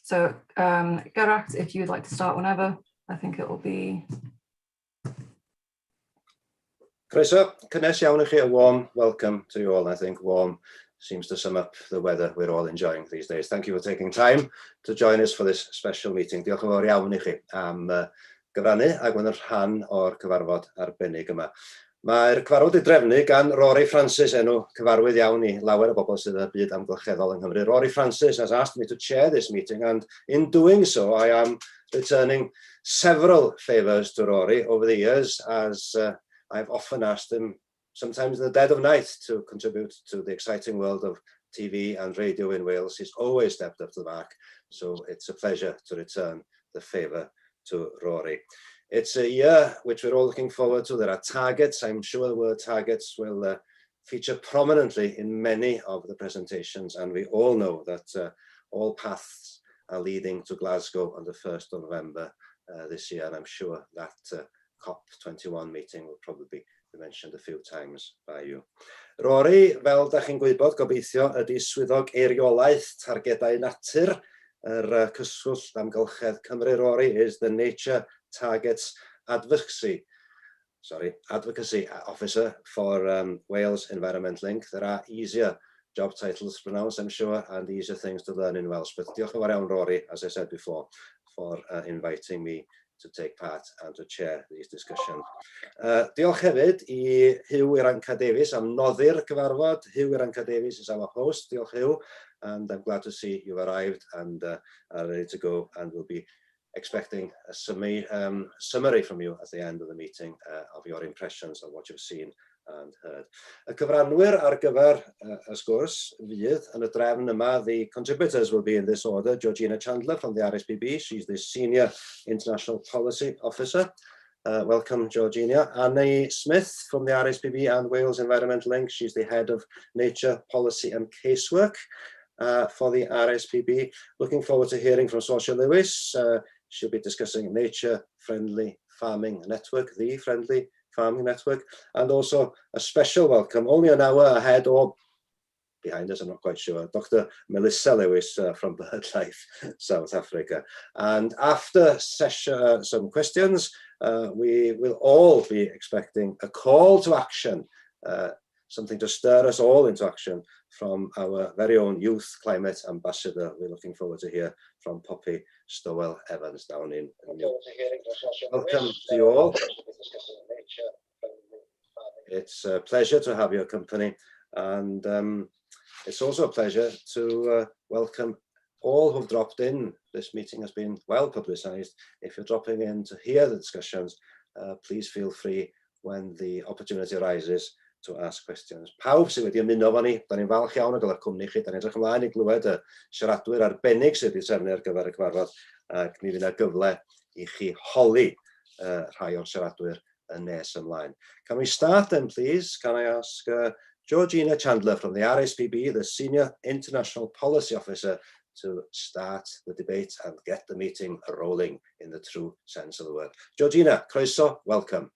So Gerard, if you'd like to start whenever, I think it will be. Croeso, cynnes iawn I chi, a warm welcome to you all. I think warm seems to sum up the weather we're all enjoying these days. Thank you for taking time to join us for this special meeting. Diolch yn fawr iawn I chi am gyfrannu ac yn rhan o'r cyfarfod arbennig yma. Mae'r cyfarfod I drefnu gan Rory Francis, enw cyfarwydd iawn I lawer o bobl sydd y byd amgylcheddol yng Nghymru. Rory Francis has asked me to chair this meeting, and in doing so, I am returning several favours to Rory over the years, as I've often asked him, sometimes in the dead of night, to contribute to the exciting world of TV and radio in Wales. He's always stepped up to the mark, so it's a pleasure to return the favour to Rory. It's a year which we're all looking forward to. There are targets. I'm sure the word targets will feature prominently in many of the presentations, and we all know that all paths are leading to Glasgow on the 1st of November this year, and I'm sure that COP21 meeting will probably be mentioned a few times by you. Rory, fel da chi'n gwybod, gobeithio ydy swyddog eiriolaeth targedau natur, cyswllt amgylchedd Cymru. Rory is the Nature Targets Advocacy Officer for Wales Environment Link. There are easier job titles to pronounce, I'm sure, and easier things to learn in Welsh. But diolch yn fawr iawn, Rory, as I said before, for inviting me to take part and to chair these discussions. Diolch hefyd I Hugh Iranca-Davies am noddi'r cyfarfod. Hugh Iranca-Davies is our host. Diolch Hugh, and I'm glad to see you've arrived and are ready to go, and we'll be expecting a summary from you at the end of the meeting of your impressions of what you've seen and heard. Y cyfranwyr ar gyfer y sgwrs fydd yn y drefn yma. The contributors will be in this order. Georgina Chandler from the RSPB, she's the Senior International Policy Officer. Welcome, Georgina. Annie Smith from the RSPB and Wales Environment Link, she's the Head of Nature Policy and Casework for the RSPB. Looking forward to hearing from Sorcia Lewis. She'll be discussing Nature Friendly Farming Network, the Friendly Farming Network, and also a special welcome, only an hour ahead or behind us, I'm not quite sure, Dr. Melissa Lewis from BirdLife, South Africa. And after some questions, we will all be expecting a call to action, something to stir us all into action from our very own youth climate ambassador. We're looking forward to hear from Poppy Stowell-Evans down in New. Welcome to you all. It's a pleasure to have your company, and it's also a pleasure to welcome all who've dropped in. This meeting has been well publicised. If you're dropping in to hear the discussions, please feel free when the opportunity arises to ask questions. Pawb sydd wedi ymuno efo ni, da ni'n falch iawn o gael eich cwmni chi, da ni'n edrych ymlaen I glywed y siaradwyr arbennig sydd wedi trefnu ar gyfer y cyfarfod, ac mi fydd yna gyfle I chi holi rhai o'r siaradwyr yn nes ymlaen. Can we start then, please? Can I ask Georgina Chandler from the RSPB, the Senior International Policy Officer, to start the debate and get the meeting rolling in the true sense of the word. Georgina, croeso, welcome.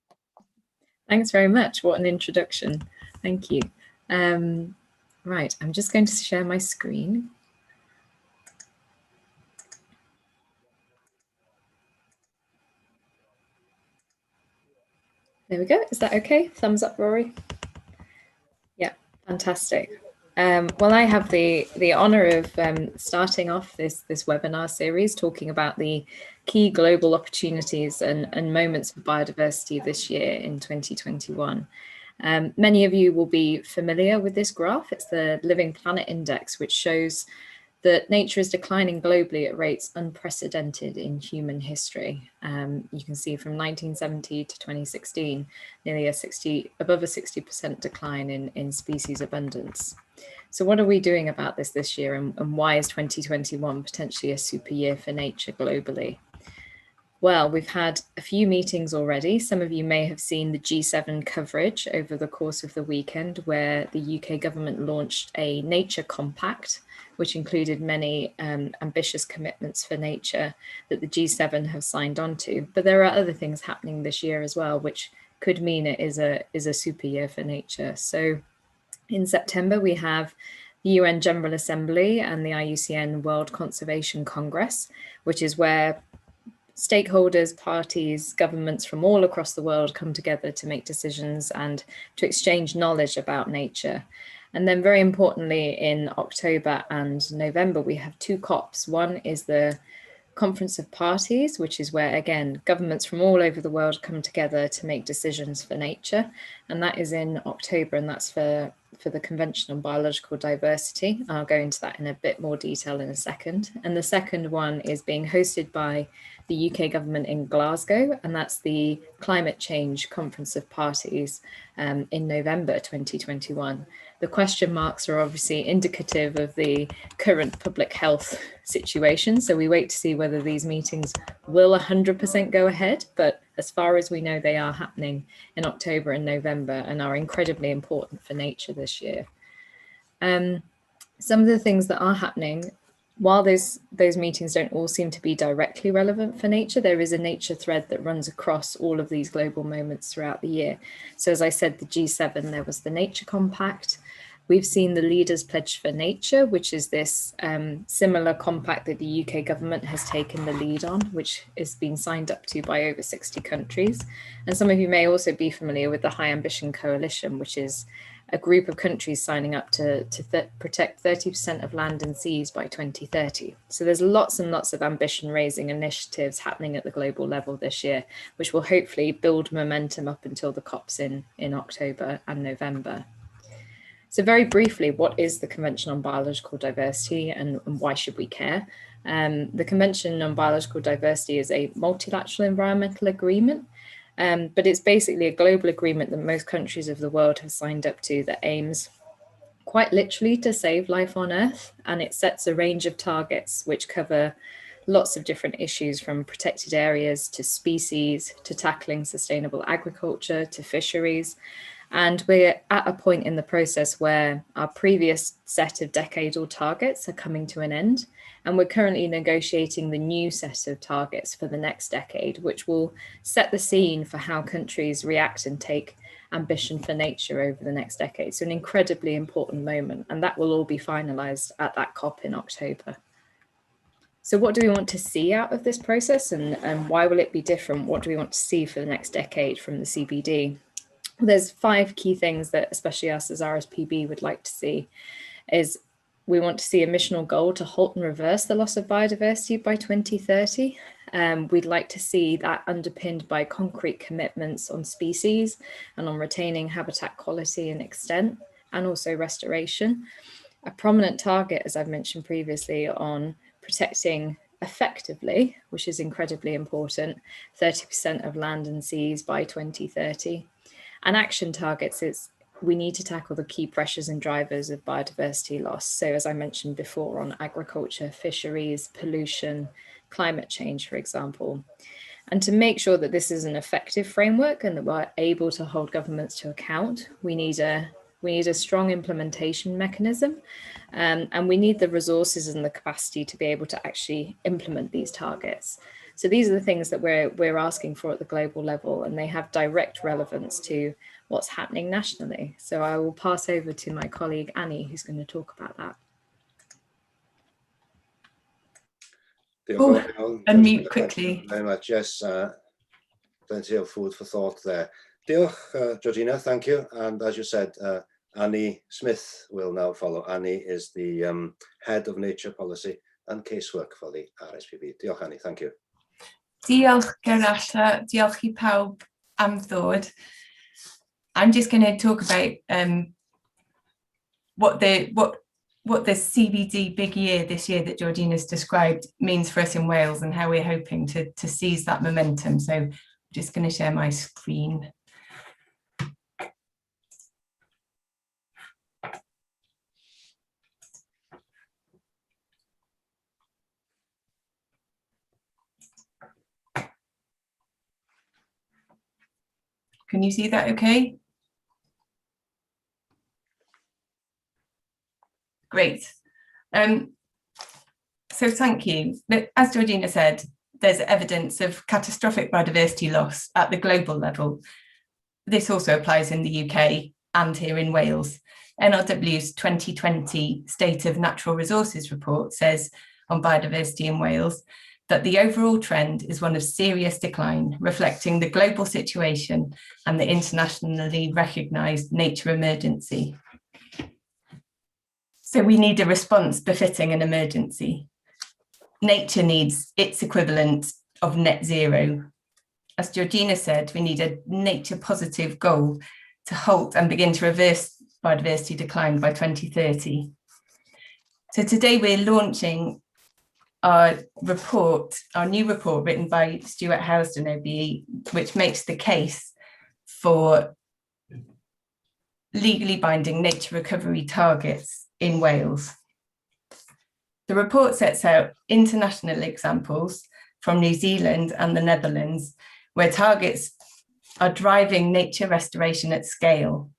Thanks very much. What an introduction. Thank you. Right, I'm just going to share my screen. There we go. Is that okay? Thumbs up, Rory. Yeah, fantastic. Well, I have the honour of starting off this webinar series talking about the key global opportunities and moments for biodiversity this year in 2021. Many of you will be familiar with this graph. It's the Living Planet Index, which shows that nature is declining globally at rates unprecedented in human history. You can see from 1970 to 2016, nearly above a 60% decline in species abundance. So what are we doing about this year, and why is 2021 potentially a super year for nature globally? Well, we've had a few meetings already. Some of you may have seen the G7 coverage over the course of the weekend, where the UK government launched a nature compact, which included many ambitious commitments for nature that the G7 have signed on to. But there are other things happening this year as well, which could mean it is a super year for nature. So in September, we have the UN General Assembly and the IUCN World Conservation Congress, which is where stakeholders, parties, governments from all across the world come together to make decisions and to exchange knowledge about nature. And then very importantly, in October and November, we have two COPs. One is the Conference of Parties, which is where, again, governments from all over the world come together to make decisions for nature. And that is in October, and that's for the Convention on Biological Diversity. I'll go into that in a bit more detail in a second. And the second one is being hosted by the UK government in Glasgow, and that's the Climate Change Conference of Parties in November 2021. The question marks are obviously indicative of the current public health situation, so we wait to see whether these meetings will 100% go ahead, but as far as we know, they are happening in October and November and are incredibly important for nature this year. Some of the things that are happening, while those meetings don't all seem to be directly relevant for nature, there is a nature thread that runs across all of these global moments throughout the year. So as I said, the G7, there was the Nature Compact. We've seen the Leaders Pledge for Nature, which is this similar compact that the UK government has taken the lead on, which is being signed up to by over 60 countries. And some of you may also be familiar with the High Ambition Coalition, which is a group of countries signing up to protect 30% of land and seas by 2030. So there's lots and lots of ambition-raising initiatives happening at the global level this year, which will hopefully build momentum up until the COPs in October and November. So very briefly, what is the Convention on Biological Diversity and why should we care? The Convention on Biological Diversity is a multilateral environmental agreement, but it's basically a global agreement that most countries of the world have signed up to that aims quite literally to save life on Earth. And it sets a range of targets which cover lots of different issues, from protected areas to species, to tackling sustainable agriculture, to fisheries. And we're at a point in the process where our previous set of decadal targets are coming to an end. And we're currently negotiating the new set of targets for the next decade, which will set the scene for how countries react and take ambition for nature over the next decade. So an incredibly important moment, and that will all be finalized at that COP in October. So what do we want to see out of this process, and why will it be different? What do we want to see for the next decade from the CBD? There's 5 key things that especially us as RSPB would like to see. Is we want to see a missional goal to halt and reverse the loss of biodiversity by 2030. We'd like to see that underpinned by concrete commitments on species and on retaining habitat quality and extent, and also restoration. A prominent target, as I've mentioned previously, on protecting effectively, which is incredibly important, 30% of land and seas by 2030. And action targets is we need to tackle the key pressures and drivers of biodiversity loss. So as I mentioned before, on agriculture, fisheries, pollution, climate change, for example. And to make sure that this is an effective framework and that we're able to hold governments to account, we need a strong implementation mechanism, and we need the resources and the capacity to be able to actually implement these targets. So these are the things that we're asking for at the global level, and they have direct relevance to what's happening nationally. So I will pass over to my colleague Annie, who's going to talk about that. Unmute quickly. Thank you very much. Yes, plenty of food for thought there. Diolch, Georgina, thank you. And as you said, Annie Smith will now follow. Annie is the head of nature policy and casework for the RSPB. Diolch, Annie, thank you. Diolch Geralla, diolch I pawb am ddod. I'm just going to talk about what the CBD big year this year that Georgina's described means for us in Wales and how we're hoping to seize that momentum. So I'm just going to share my screen. Can you see that okay? Great. So thank you. As Georgina said, there's evidence of catastrophic biodiversity loss at the global level. This also applies in the UK and here in Wales. NRW's 2020 State of Natural Resources report says on biodiversity in Wales that the overall trend is one of serious decline, reflecting the global situation and the internationally recognised nature emergency. So we need a response befitting an emergency. Nature needs its equivalent of net zero. As Georgina said, we need a nature positive goal to halt and begin to reverse biodiversity decline by 2030. So today we're launching our report, our new report written by Stuart Housden OBE, which makes the case for legally binding nature recovery targets in Wales. The report sets out international examples from New Zealand and the Netherlands, where targets are driving nature restoration at scale.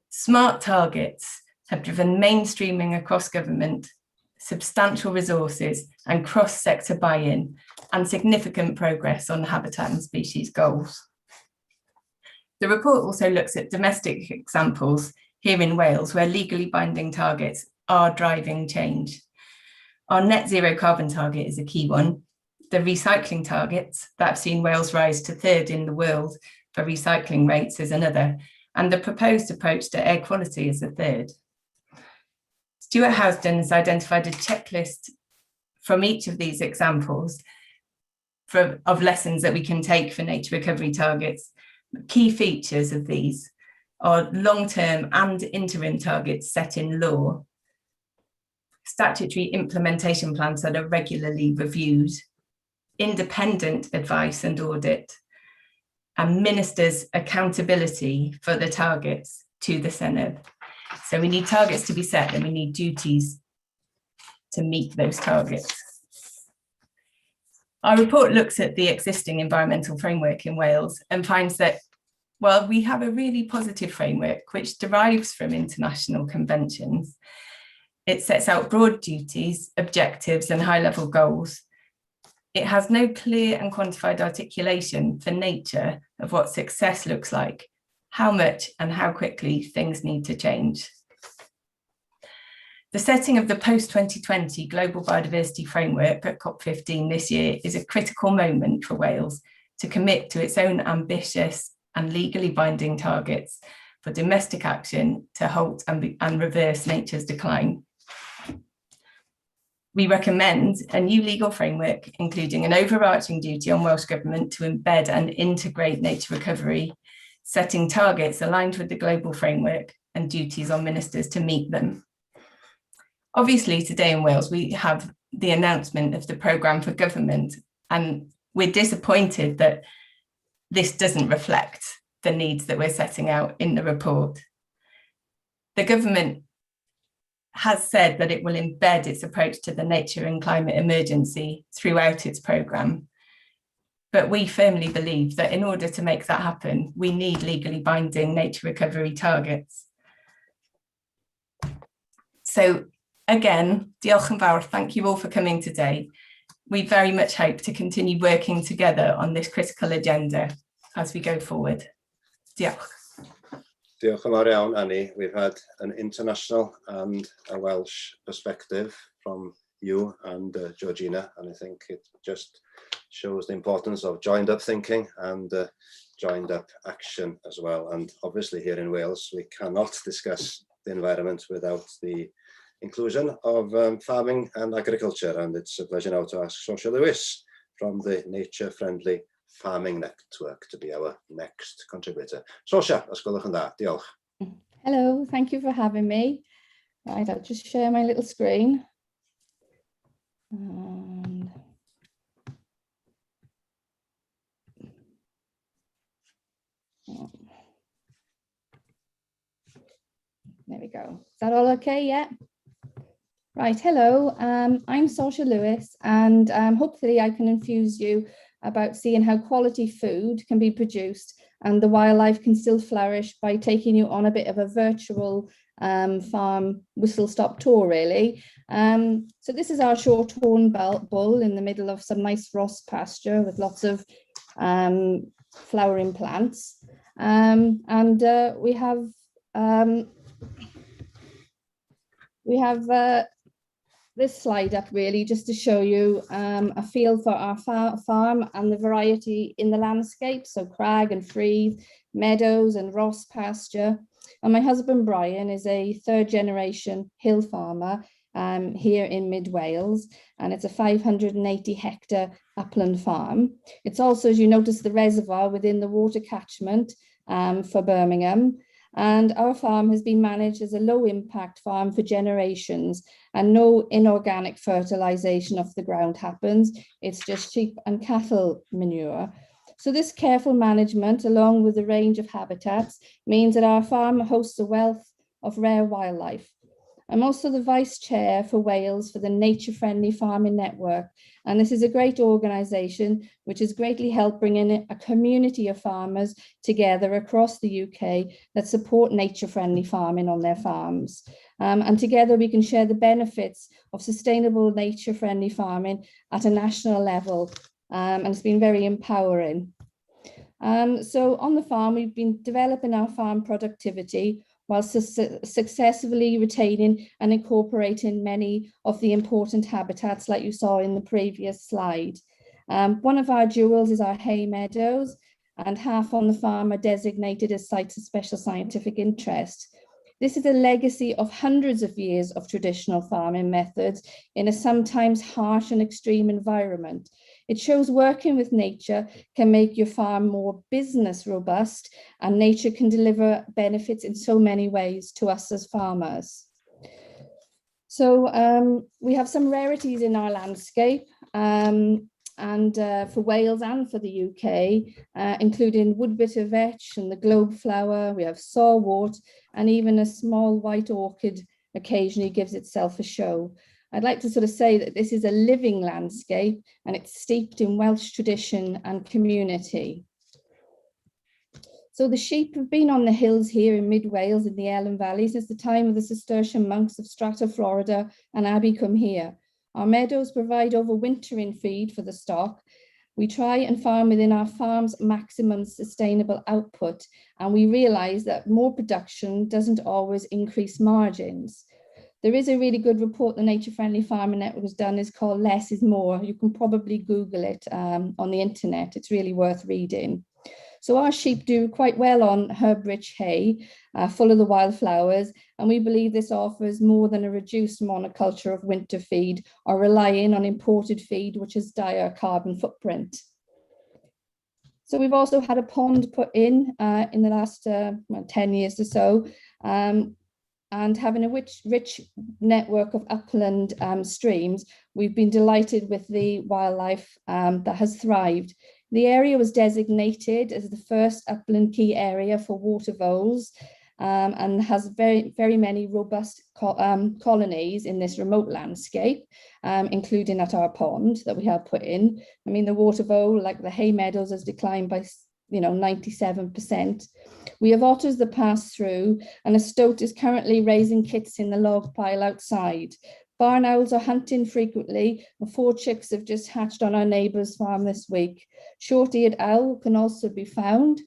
Smart targets have driven mainstreaming across government, substantial resources and cross-sector buy-in, and significant progress on habitat and species goals. The report also looks at domestic examples here in Wales where legally binding targets are driving change. Our net zero carbon target is a key one. The recycling targets that have seen Wales rise to third in the world for recycling rates is another, and the proposed approach to air quality is a third. Stuart Housden has identified a checklist from each of these examples of lessons that we can take for nature recovery targets. Key features of these are long-term and interim targets set in law, statutory implementation plans that are regularly reviewed, independent advice and audit, and ministers' accountability for the targets to the Senedd. So we need targets to be set and we need duties to meet those targets. Our report looks at the existing environmental framework in Wales and finds that while we have a really positive framework which derives from international conventions, it sets out broad duties, objectives and high-level goals. It has no clear and quantified articulation for nature of what success looks like, how much and how quickly things need to change. The setting of the post-2020 Global Biodiversity Framework at COP15 this year is a critical moment for Wales to commit to its own ambitious and legally binding targets for domestic action to halt and reverse nature's decline. We recommend a new legal framework, including an overarching duty on Welsh Government to embed and integrate nature recovery, setting targets aligned with the global framework and duties on ministers to meet them. Obviously, today in Wales, we have the announcement of the programme for government, and we're disappointed that this doesn't reflect the needs that we're setting out in the report. The government has said that it will embed its approach to the nature and climate emergency throughout its programme. But we firmly believe that in order to make that happen, we need legally binding nature recovery targets. So again, diolch yn fawr, thank you all for coming today. We very much hope to continue working together on this critical agenda as we go forward. Diolch. Diolch yn fawr iawn, Annie. We've had an international and a Welsh perspective from you and Georgina, and I think it just shows the importance of joined up thinking and joined up action as well. And obviously here in Wales, we cannot discuss the environment without the inclusion of farming and agriculture. And it's a pleasure now to ask Sorcha Lewis from the Nature Friendly Farming Network to be our next contributor. Sorcha, os gwelwch yn dda, diolch. Hello, thank you for having me. Right, I'll just share my little screen. And there we go. Is that all okay? Yeah. Right, hello, I'm Sorcha Lewis, and hopefully I can infuse you about seeing how quality food can be produced and the wildlife can still flourish by taking you on a bit of a virtual farm whistle-stop tour, really. So this is our short-horn bull in the middle of some nice Ross pasture with lots of flowering plants. We have we have this slide up really just to show you a feel for our farm and the variety in the landscape. So crag and freeth, meadows and Ross pasture. And my husband Brian is a third generation hill farmer here in mid Wales, and it's a 580 hectare upland farm. It's also, as you notice, the reservoir within the water catchment for Birmingham. And our farm has been managed as a low impact farm for generations, and no inorganic fertilization of the ground happens. It's just sheep and cattle manure. So this careful management, along with a range of habitats, means that our farm hosts a wealth of rare wildlife. I'm also the Vice Chair for Wales for the Nature Friendly Farming Network, and this is a great organisation which has greatly helped bring in a community of farmers together across the UK that support nature friendly farming on their farms. And together we can share the benefits of sustainable nature friendly farming at a national level, and it's been very empowering. So on the farm, we've been developing our farm productivity while successfully retaining and incorporating many of the important habitats like you saw in the previous slide. One of our jewels is our hay meadows, and half on the farm are designated as sites of special scientific interest. This is a legacy of hundreds of years of traditional farming methods in a sometimes harsh and extreme environment. It shows working with nature can make your farm more business robust, and nature can deliver benefits in so many ways to us as farmers. So we have some rarities in our landscape, and for Wales and for the UK, including woodbitter vetch and the globe flower. We have sawwort, and even a small white orchid occasionally gives itself a show. I'd like to sort of say that this is a living landscape, and it's steeped in Welsh tradition and community. So the sheep have been on the hills here in mid Wales in the Ellen Valley since the time of the Cistercian monks of Strata Florida and Abbey Come Here. Our meadows provide overwintering feed for the stock. We try and farm within our farm's maximum sustainable output, and we realise that more production doesn't always increase margins. There is a really good report the Nature Friendly Farming Network has done. It's called Less is More. You can probably Google it on the internet. It's really worth reading. So our sheep do quite well on herb-rich hay, full of the wildflowers, and we believe this offers more than a reduced monoculture of winter feed or relying on imported feed, which has dire carbon footprint. So we've also had a pond put in the last 10 years or so, and having a rich network of upland streams, we've been delighted with the wildlife that has thrived. The area was designated as the first upland key area for water voles, and has very many robust colonies in this remote landscape, including at our pond that we have put in. I mean, the water vole, like the hay meadows, has declined by 97%. We have otters that pass through, and a stoat is currently raising kits in the log pile outside. Barn owls are hunting frequently, and 4 chicks have just hatched on our neighbour's farm this week. Short-eared owl can also be found,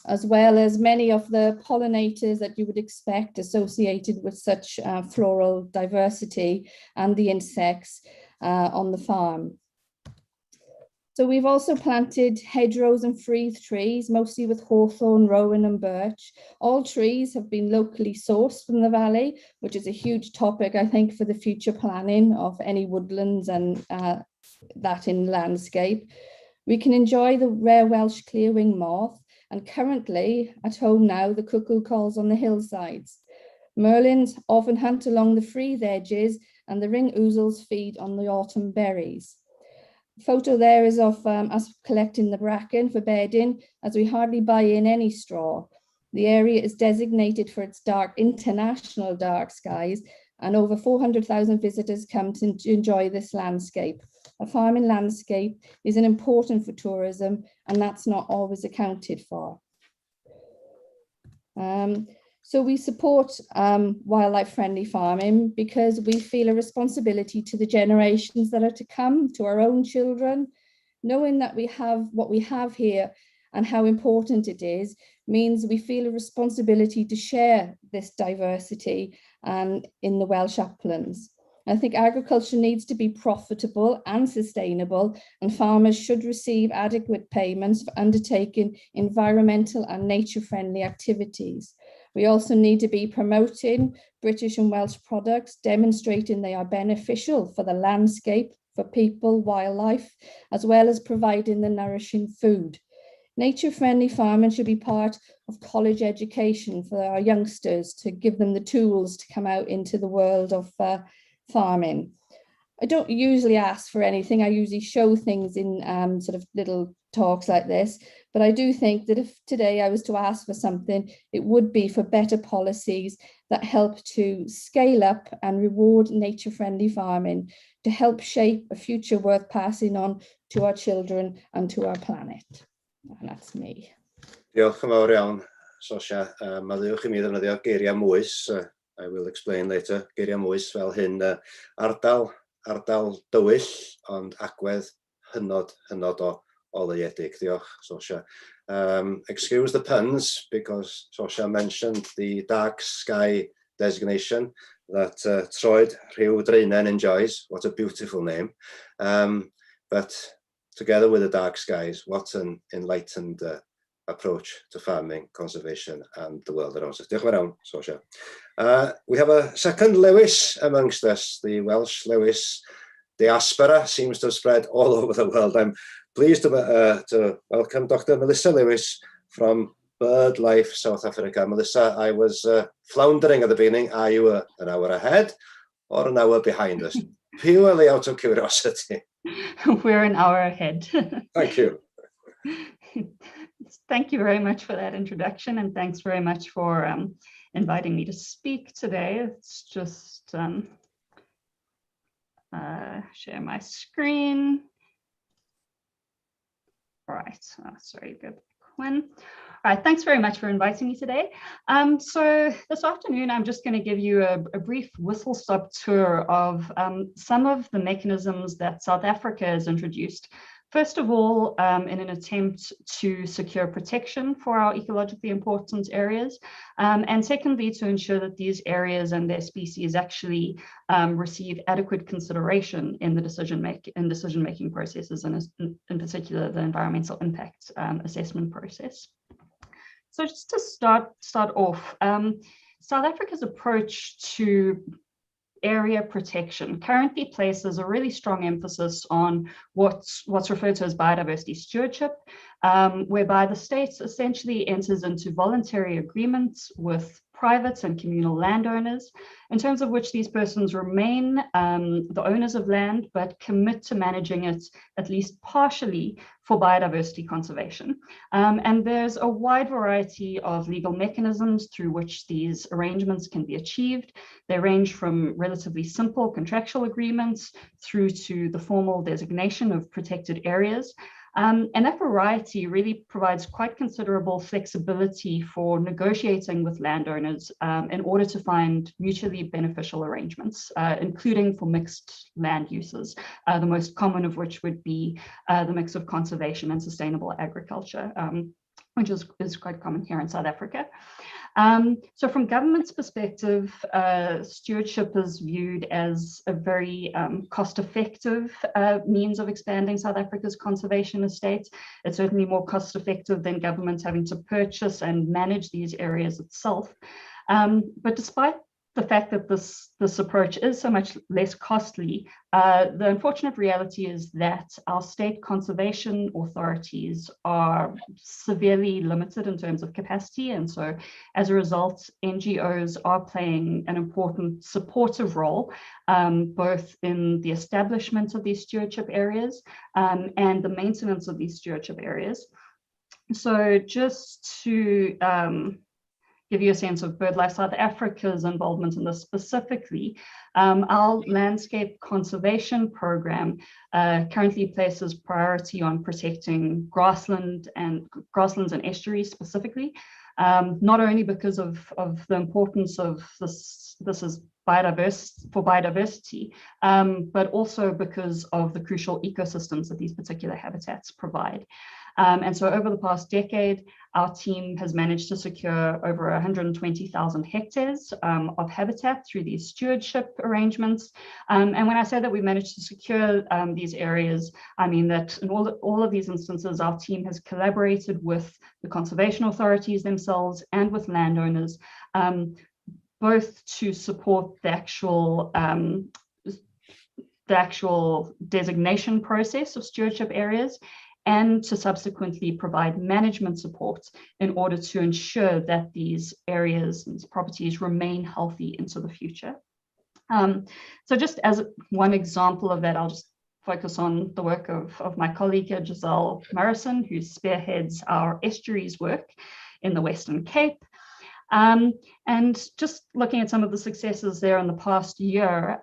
as well as many of the pollinators that you would expect associated with such floral diversity, and the insects on the farm. So we've also planted hedgerows and freeth trees, mostly with hawthorn, rowan and birch. All trees have been locally sourced from the valley, which is a huge topic, I think, for the future planning of any woodlands and that in landscape. We can enjoy the rare Welsh clearwing moth, and currently at home now, the cuckoo calls on the hillsides. Merlins often hunt along the freeth edges, and the ring ouzels feed on the autumn berries. Photo there is of us collecting the bracken for bedding, as we hardly buy in any straw. The area is designated for its international dark skies, and over 400,000 visitors come to enjoy this landscape. A farming landscape is important for tourism, and that's not always accounted for. So we support wildlife friendly farming because we feel a responsibility to the generations that are to come, to our own children. Knowing that we have what we have here and how important it is means we feel a responsibility to share this diversity and in the Welsh uplands. I think agriculture needs to be profitable and sustainable, and farmers should receive adequate payments for undertaking environmental and nature-friendly activities. We also need to be promoting British and Welsh products, demonstrating they are beneficial for the landscape, for people, wildlife, as well as providing the nourishing food. Nature-friendly farming should be part of college education for our youngsters to give them the tools to come out into the world of farming. I don't usually ask for anything. I usually show things in sort of little talks like this, but I do think that if today I was to ask for something, it would be for better policies that help to scale up and reward nature-friendly farming to help shape a future worth passing on to our children and to our planet. And that's me. Diolch yn fawr iawn, Sosia. Maddewch i mi ddefnyddio geiriau mwys. I will explain later. Geiriau mwys fel hyn, ardal dywyll, ond agwedd hynod o leiedig. Diolch, Sosia. Excuse the puns, because Sosia mentioned the dark sky designation that Troed Rhyw Draenen enjoys. What a beautiful name. But together with the dark skies, what an enlightened approach to farming, conservation, and the world around us. Diolch yn fawr, Sosia. We have a second Lewis amongst us, the Welsh Lewis diaspora seems to have spread all over the world. I'm pleased to welcome Dr. Melissa Lewis from BirdLife, South Africa. Melissa, I was floundering at the beginning. Are you an hour ahead or an hour behind us? Purely out of curiosity. We're an hour ahead. Thank you. Thank you very much for that introduction, and thanks very much for inviting me to speak today. It's just share my screen. All right, sorry, go back one. All right, thanks very much for inviting me today. So this afternoon, I'm just going to give you a brief whistle-stop tour of some of the mechanisms that South Africa has introduced. First of all, in an attempt to secure protection for our ecologically important areas, and secondly, to ensure that these areas and their species actually receive adequate consideration in the decision-making processes, and in particular, the environmental impact assessment process. So just to start off, South Africa's approach to area protection currently places a really strong emphasis on what's referred to as biodiversity stewardship, whereby the state essentially enters into voluntary agreements with private and communal landowners, in terms of which these persons remain the owners of land, but commit to managing it at least partially for biodiversity conservation. And there's a wide variety of legal mechanisms through which these arrangements can be achieved. They range from relatively simple contractual agreements through to the formal designation of protected areas. And that variety really provides quite considerable flexibility for negotiating with landowners in order to find mutually beneficial arrangements, including for mixed land uses, the most common of which would be the mix of conservation and sustainable agriculture, which is quite common here in South Africa. So from government's perspective, stewardship is viewed as a very cost-effective means of expanding South Africa's conservation estate. It's certainly more cost-effective than government having to purchase and manage these areas itself. But despite the fact that this approach is so much less costly, the unfortunate reality is that our state conservation authorities are severely limited in terms of capacity. And so as a result, NGOs are playing an important supportive role, both in the establishment of these stewardship areas and the maintenance of these stewardship areas. So just to give you a sense of BirdLife South Africa's involvement in this specifically, our landscape conservation program currently places priority on protecting grasslands and estuaries specifically, not only because of the importance of this is for biodiversity, but also because of the crucial ecosystems that these particular habitats provide. And so over the past decade, our team has managed to secure over 120,000 hectares of habitat through these stewardship arrangements. And when I say that we managed to secure these areas, I mean that in all of these instances, our team has collaborated with the conservation authorities themselves and with landowners, both to support the actual designation process of stewardship areas, and to subsequently provide management support in order to ensure that these areas and these properties remain healthy into the future. So just as one example of that, I'll just focus on the work of my colleague here, Giselle Morrison, who spearheads our estuaries work in the Western Cape. And just looking at some of the successes there in the past year,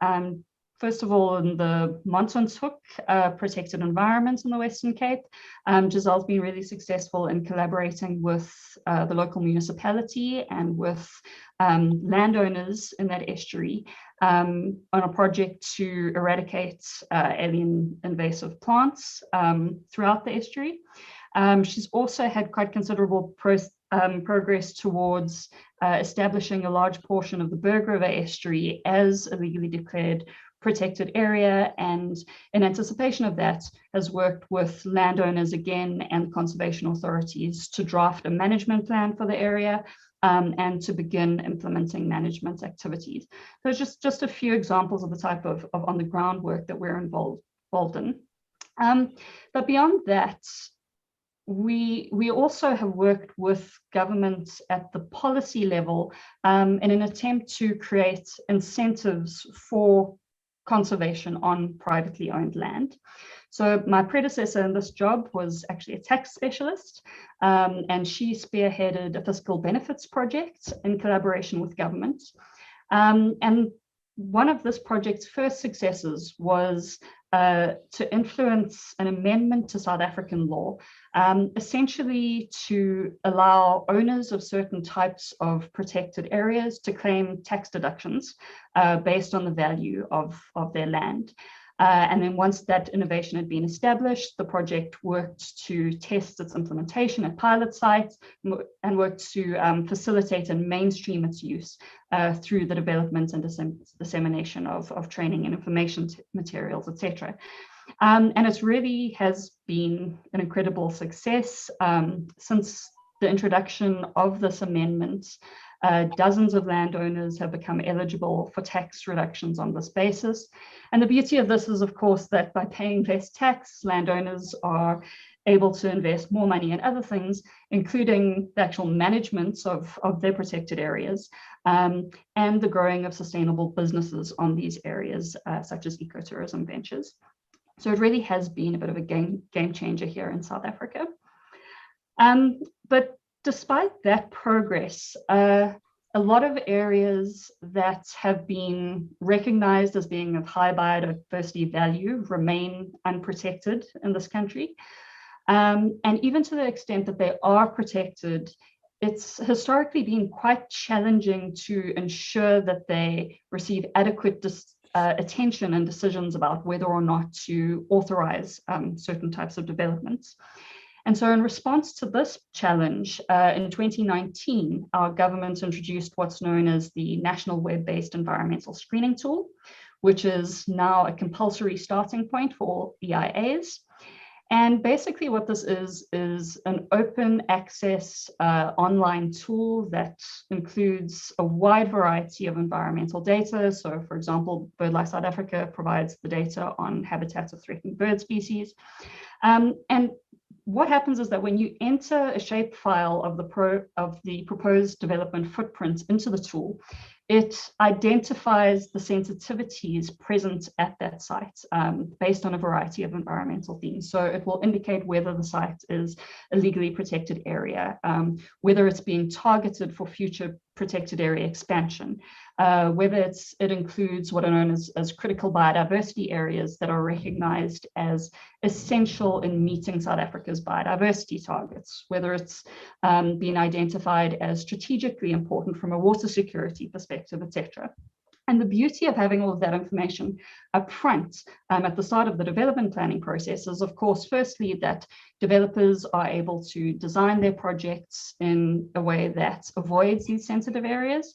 first of all, in the Montanshoek protected environment in the Western Cape, Giselle's been really successful in collaborating with the local municipality and with landowners in that estuary on a project to eradicate alien invasive plants throughout the estuary. She's also had quite considerable progress towards establishing a large portion of the Berg River estuary as a legally declared protected area, and in anticipation of that has worked with landowners again and conservation authorities to draft a management plan for the area and to begin implementing management activities. So just a few examples of the type of on the ground work that we're involved in. But beyond that, we also have worked with governments at the policy level in an attempt to create incentives for conservation on privately owned land. So my predecessor in this job was actually a tax specialist, and she spearheaded a fiscal benefits project in collaboration with government. And one of this project's first successes was to influence an amendment to South African law, essentially to allow owners of certain types of protected areas to claim tax deductions based on the value of their land. And then once that innovation had been established, the project worked to test its implementation at pilot sites and worked to facilitate and mainstream its use through the development and dissemination of training and information materials, etc. And it really has been an incredible success. Since the introduction of this amendment, dozens of landowners have become eligible for tax reductions on this basis. And the beauty of this is, of course, that by paying less tax, landowners are able to invest more money in other things, including the actual management of their protected areas and the growing of sustainable businesses on these areas, such as ecotourism ventures. So it really has been a bit of a game changer here in South Africa. But despite that progress, a lot of areas that have been recognized as being of high biodiversity value remain unprotected in this country. And even to the extent that they are protected, it's historically been quite challenging to ensure that they receive adequate attention and decisions about whether or not to authorize certain types of developments. And so in response to this challenge, in 2019, our government introduced what's known as the National Web-Based Environmental Screening Tool, which is now a compulsory starting point for all EIAs. And basically what this is an open access online tool that includes a wide variety of environmental data. So for example, BirdLife South Africa provides the data on habitats of threatened bird species. And what happens is that when you enter a shapefile of the proposed development footprint into the tool, it identifies the sensitivities present at that site based on a variety of environmental themes. So it will indicate whether the site is a legally protected area, whether it's being targeted for future protected area expansion, whether it includes what are known as critical biodiversity areas that are recognized as essential in meeting South Africa's biodiversity targets, whether it's been identified as strategically important from a water security perspective, etc. And the beauty of having all of that information up front at the start of the development planning process is, of course, firstly, that developers are able to design their projects in a way that avoids these sensitive areas.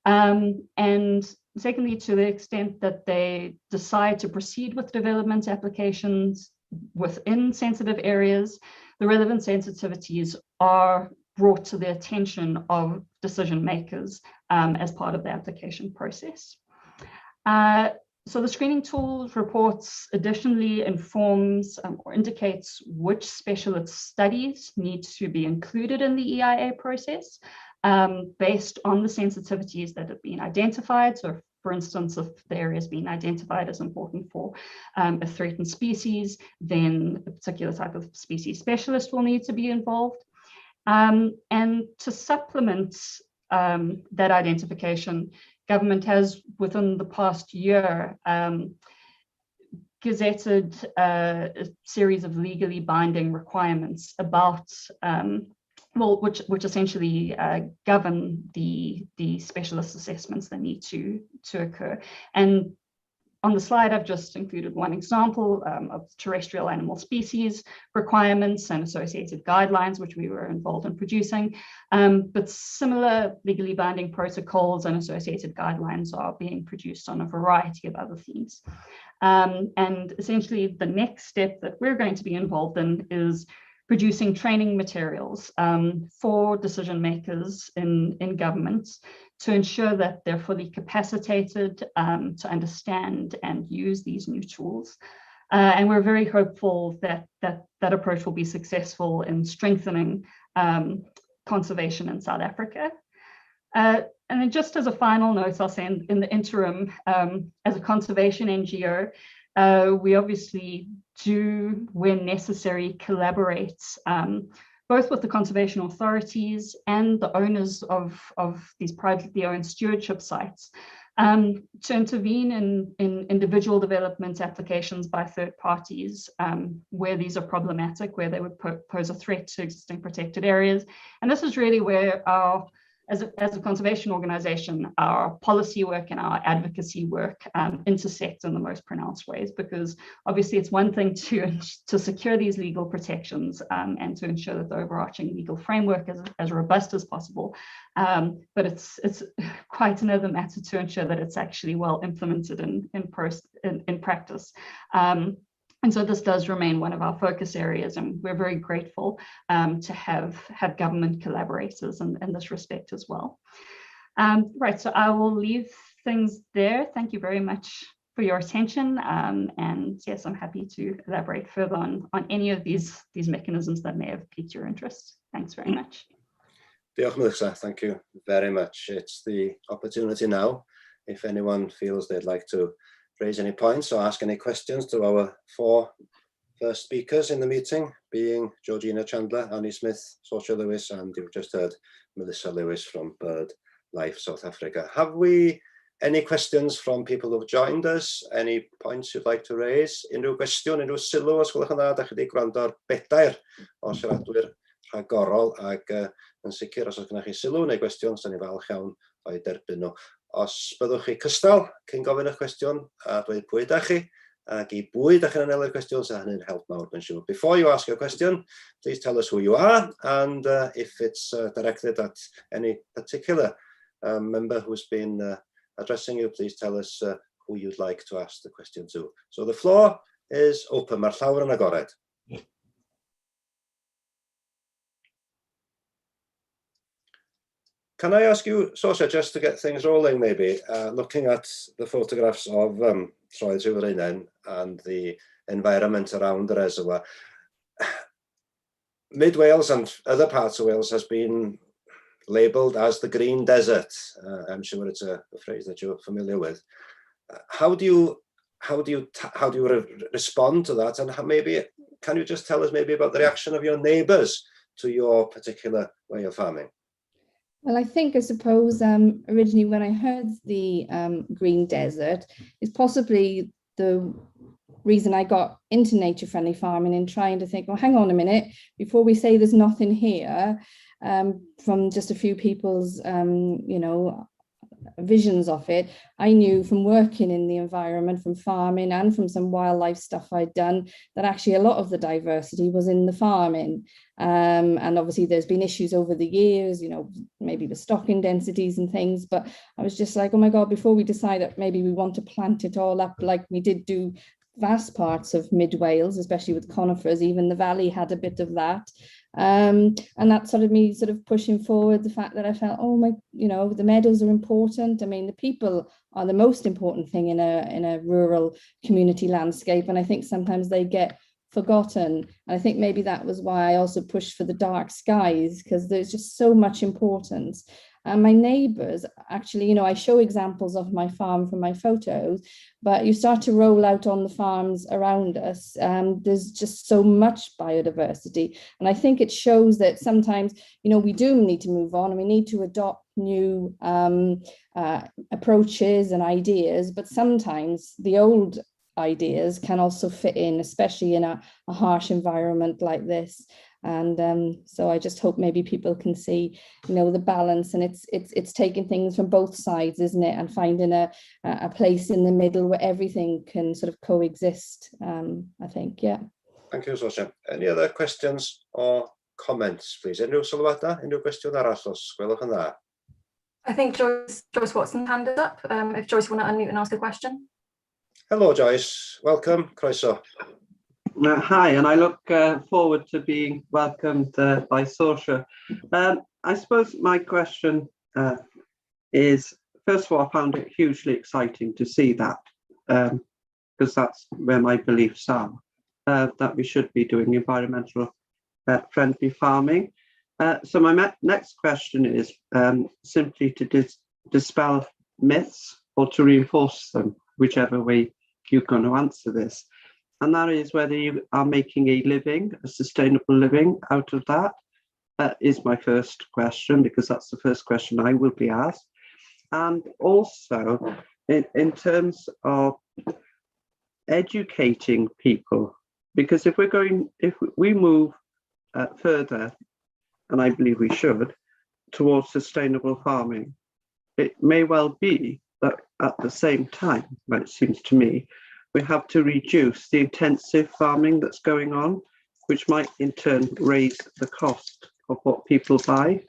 And secondly, to the extent that they decide to proceed with development applications within sensitive areas, the relevant sensitivities are brought to the attention of decision makers as part of the application process. So the screening tools reports additionally informs or indicates which specialist studies need to be included in the EIA process based on the sensitivities that have been identified. So for instance, if the area has been identified as important for a threatened species, then a particular type of species specialist will need to be involved. And to supplement that identification, government has, within the past year, gazetted a series of legally binding requirements about, which essentially govern the specialist assessments that need to occur. And on the slide, I've just included one example of terrestrial animal species requirements and associated guidelines, which we were involved in producing. But similar legally binding protocols and associated guidelines are being produced on a variety of other themes. And essentially, the next step that we're going to be involved in is producing training materials for decision makers in governments to ensure that they're fully capacitated to understand and use these new tools. And we're very hopeful that that approach will be successful in strengthening conservation in South Africa. And then just as a final note, I'll say in the interim, as a conservation NGO, we obviously do, when necessary, collaborate both with the conservation authorities and the owners of these privately owned stewardship sites to intervene in individual development applications by third parties where these are problematic, where they would pose a threat to existing protected areas. And this is really where our, as a conservation organization, our policy work and our advocacy work intersect in the most pronounced ways, because obviously it's one thing to secure these legal protections and to ensure that the overarching legal framework is as robust as possible. But it's quite another matter to ensure that it's actually well implemented in practice. And so this does remain one of our focus areas, and we're very grateful to have government collaborators in this respect as well. Right, so I will leave things there. Thank you very much for your attention. And yes, I'm happy to elaborate further on any of these mechanisms that may have piqued your interest. Thanks very much. Diolch, Melissa. Thank you very much. It's the opportunity now, if anyone feels they'd like to raise any points or ask any questions to our four first speakers in the meeting, being Georgina Chandler, Annie Smith, Socia Lewis, and you've just heard Melissa Lewis from BirdLife South Africa. Have we any questions from people who've joined us? Any points you'd like to raise? Unrhyw gwestiwn, unrhyw sylw, os gwelwch yn dda, da chi wedi gwrando ar bedair o siaradwyr rhagorol, ac yn sicr, os oes gennych chi sylw neu gwestiwn, so ni'n falch iawn o'i derbyn nhw. Os byddwch chi cystal cyn gofyn eich cwestiwn a dweud pwy ydych chi, ac i bwy ydych chi'n anelu cwestiwn, so hynny'n help mawr, mae'n siŵr. Before you ask your question, please tell us who you are, and if it's directed at any particular member who's been addressing you, please tell us who you'd like to ask the question to. So the floor is open. Mae'r llawr yn agored. Can I ask you, Socia, just to get things rolling, maybe, looking at the photographs of Troed Rhywynen and the environment around the reservoir, Mid-Wales and other parts of Wales has been labelled as the green desert. I'm sure it's a phrase that you're familiar with. How do you respond to that, and maybe can you just tell us maybe about the reaction of your neighbours to your particular way of farming? Well, I suppose originally when I heard the green desert is possibly the reason I got into nature-friendly farming and trying to think, well, hang on a minute, before we say there's nothing here, from just a few people's, visions of it. I knew from working in the environment, from farming and from some wildlife stuff I'd done, that actually a lot of the diversity was in the farming. And obviously there's been issues over the years, you know, maybe with stocking densities and things, but I was just like, oh my God, before we decide that maybe we want to plant it all up like we did do vast parts of mid Wales, especially with conifers, even the valley had a bit of that. And that sort of me sort of pushing forward the fact that I felt, oh my, you know, the meadows are important. I mean, the people are the most important thing in a rural community landscape. And I think sometimes they get forgotten. And I think maybe that was why I also pushed for the dark skies, because there's just so much importance. And my neighbours, actually, you know, I show examples of my farm from my photos, but you start to roll out on the farms around us. There's just so much biodiversity. And I think it shows that sometimes, you know, we do need to move on and we need to adopt new approaches and ideas, but sometimes the old ideas can also fit in, especially in a harsh environment like this. And so I just hope maybe people can see, you know, the balance, and it's taking things from both sides, isn't it, and finding a place in the middle where everything can sort of coexist. I think, yeah. Thank you, Sosha. Any other questions or comments, please? Unrhyw sylwadau, unrhyw gwestiwn arall os gwelwch yn dda? I think Joyce Watson's hand is up. If Joyce, you want to unmute and ask a question. Hello, Joyce. Welcome. Croeso. Hi, and I look forward to being welcomed by Sosha. I suppose my question is, first of all, I found it hugely exciting to see that, because that's where my beliefs are, that we should be doing environmental friendly farming. So my next question is simply to dispel myths or to reinforce them, whichever way you're going to answer this. And that is whether you are making a living, a sustainable living out of that. That is my first question, because that's the first question I will be asked. And also, in terms of educating people, because if we move further, and I believe we should, towards sustainable farming, it may well be that at the same time, well, it seems to me, we have to reduce the intensive farming that's going on, which might in turn raise the cost of what people buy.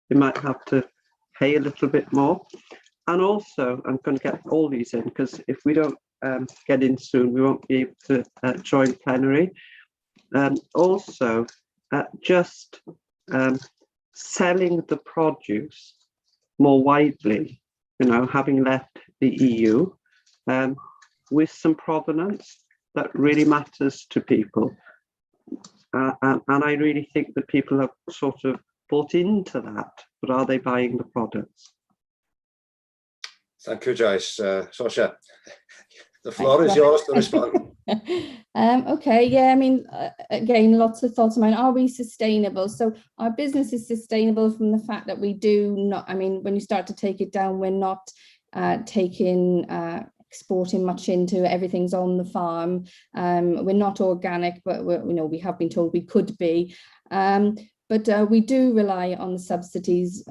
They might have to pay a little bit more. And also, I'm going to get all these in, because if we don't get in soon, we won't be able to join plenary. Also, just selling the produce more widely, you know, having left the EU, with some provenance that really matters to people. And I really think that people have sort of bought into that, but are they buying the products? Thank you, Joyce. Sosha, the floor is yours to respond. Okay, yeah, I mean, again, lots of thoughts of mine. Are we sustainable? So our business is sustainable from the fact that we do not, I mean, when you start to take it down, we're not exporting much into, everything's on the farm. We're not organic, but we have been told we could be. But we do rely on the subsidies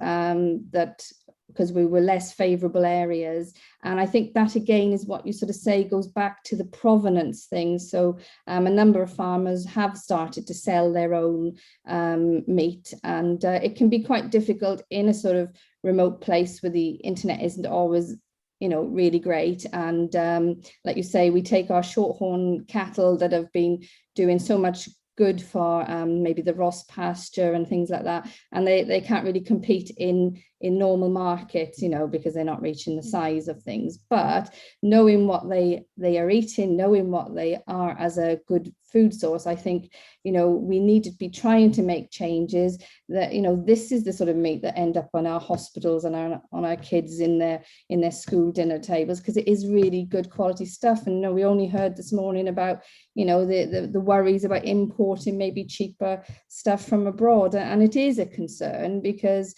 because we were less favourable areas. And I think that again is what you sort of say goes back to the provenance thing. So a number of farmers have started to sell their own meat, and it can be quite difficult in a sort of remote place where the internet isn't always really great. And like you say, we take our shorthorn cattle that have been doing so much good for maybe the Ross pasture and things like that, and they can't really compete in normal markets, because they're not reaching the size of things. But knowing what they are eating, knowing what they are as a good food source, I think we need to be trying to make changes that this is the sort of meat that end up on our hospitals and on our kids in their school dinner tables, because it is really good quality stuff. And we only heard this morning about the worries about importing maybe cheaper stuff from abroad, and it is a concern because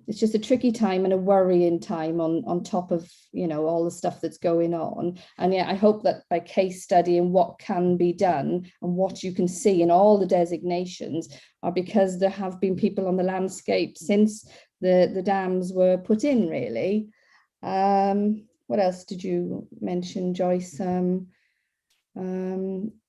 it's it's just a tricky time and a worrying time on top of, you know, all the stuff that's going on. And yeah, I hope that by case studying what can be done and what you can see in all the designations are because there have been people on the landscape since the dams were put in, really. What else did you mention, Joyce?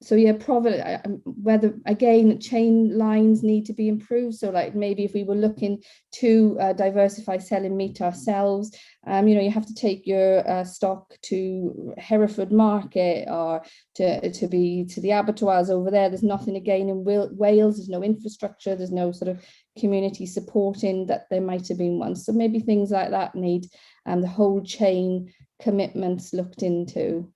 So yeah, probably whether again chain lines need to be improved. So like maybe if we were looking to diversify selling meat ourselves, you know, you have to take your stock to Hereford Market or to the abattoirs over there. There's nothing again in Wales. There's no infrastructure. There's no sort of community supporting that there might have been once. So maybe things like that need the whole chain commitments looked into.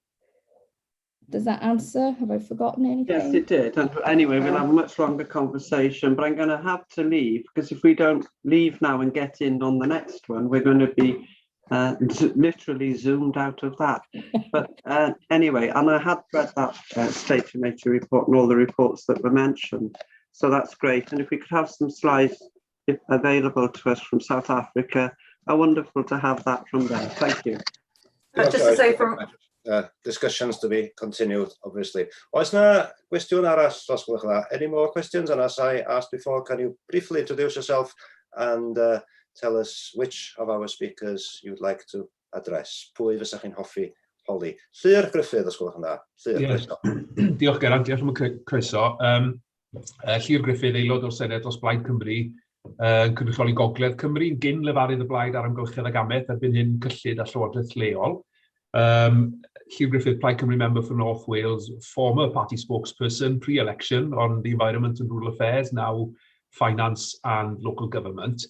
Does that answer? Have I forgotten anything? Yes, it did. And anyway, we'll have a much longer conversation, but I'm going to have to leave because if we don't leave now and get in on the next one, we're going to be literally zoomed out of that. But anyway, and I had read that State Committee report and all the reports that were mentioned. So that's great. And if we could have some slides available to us from South Africa, wonderful to have that from there. Thank you. Just to say from discussions to be continued, obviously. Oes na gwestiwn arall, os gwelwch yn dda? Any more questions? And as I asked before, can you briefly introduce yourself and tell us which of our speakers you'd like to address? Pwy fysach chi'n hoffi holi? Llyr Griffith, os gwelwch yn dda. Llyr, croeso. Diolch Geraint, diolch am y croeso. Llyr Griffith, aelod o'r Senedd dros Blaid Cymru, yn cynrychioli Gogledd Cymru, gyn lefarydd y blaid ar amgylchedd ag amaeth erbyn hyn cyllid a llywodraeth leol. Llyr Griffith, Plaid Cymru member for North Wales, former party spokesperson pre-election on the Environment and Rural Affairs, now Finance and Local Government.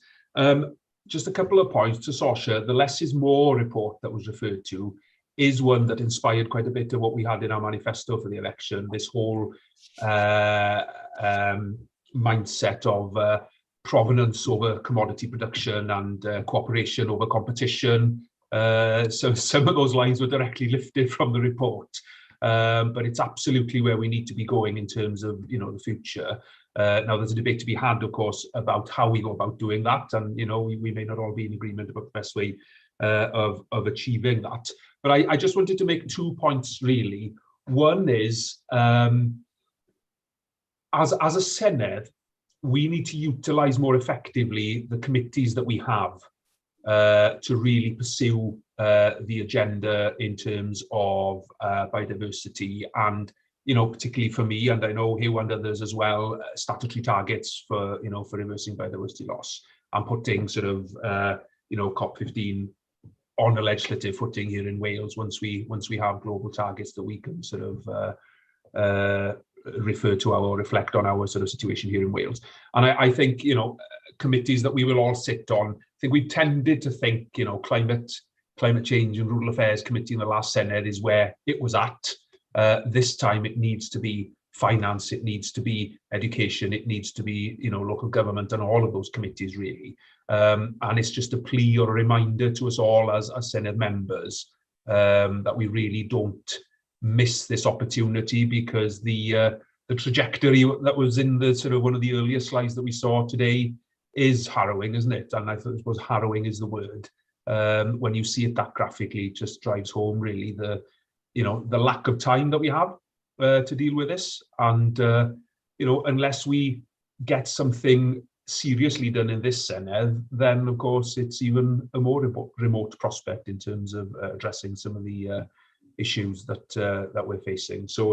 Just a couple of points to Sasha. The less is more report that was referred to is one that inspired quite a bit of what we had in our manifesto for the election, this whole mindset of provenance over commodity production and cooperation over competition. So some of those lines were directly lifted from the report, but it's absolutely where we need to be going in terms of, you know, the future. Now there's a debate to be had, of course, about how we go about doing that, and you know we may not all be in agreement about the best way of achieving that. But I just wanted to make 2 points really. One is as a Senedd, we need to utilise more effectively the committees that we have. To really pursue the agenda in terms of biodiversity and, you know, particularly for me, and I know Hugh and others as well, statutory targets for, you know, for reversing biodiversity loss and putting sort of, you know, COP15 on a legislative footing here in Wales once we have global targets that we can sort of refer to or reflect on our sort of situation here in Wales. And I think, you know, committees that we will all sit on, I think we've tended to think, you know, climate change and rural affairs committee in the last Senedd is where it was at. This time it needs to be finance, it needs to be education, it needs to be, you know, local government and all of those committees really. And it's just a plea or a reminder to us all as Senedd members that we really don't miss this opportunity, because the trajectory that was in the sort of one of the earlier slides that we saw today is harrowing, isn't it? And I suppose harrowing is the word. When you see it that graphically, it just drives home really the, you know, the lack of time that we have to deal with this. And you know, unless we get something seriously done in this Senedd, then of course it's even a more remote prospect in terms of addressing some of the issues that we're facing. So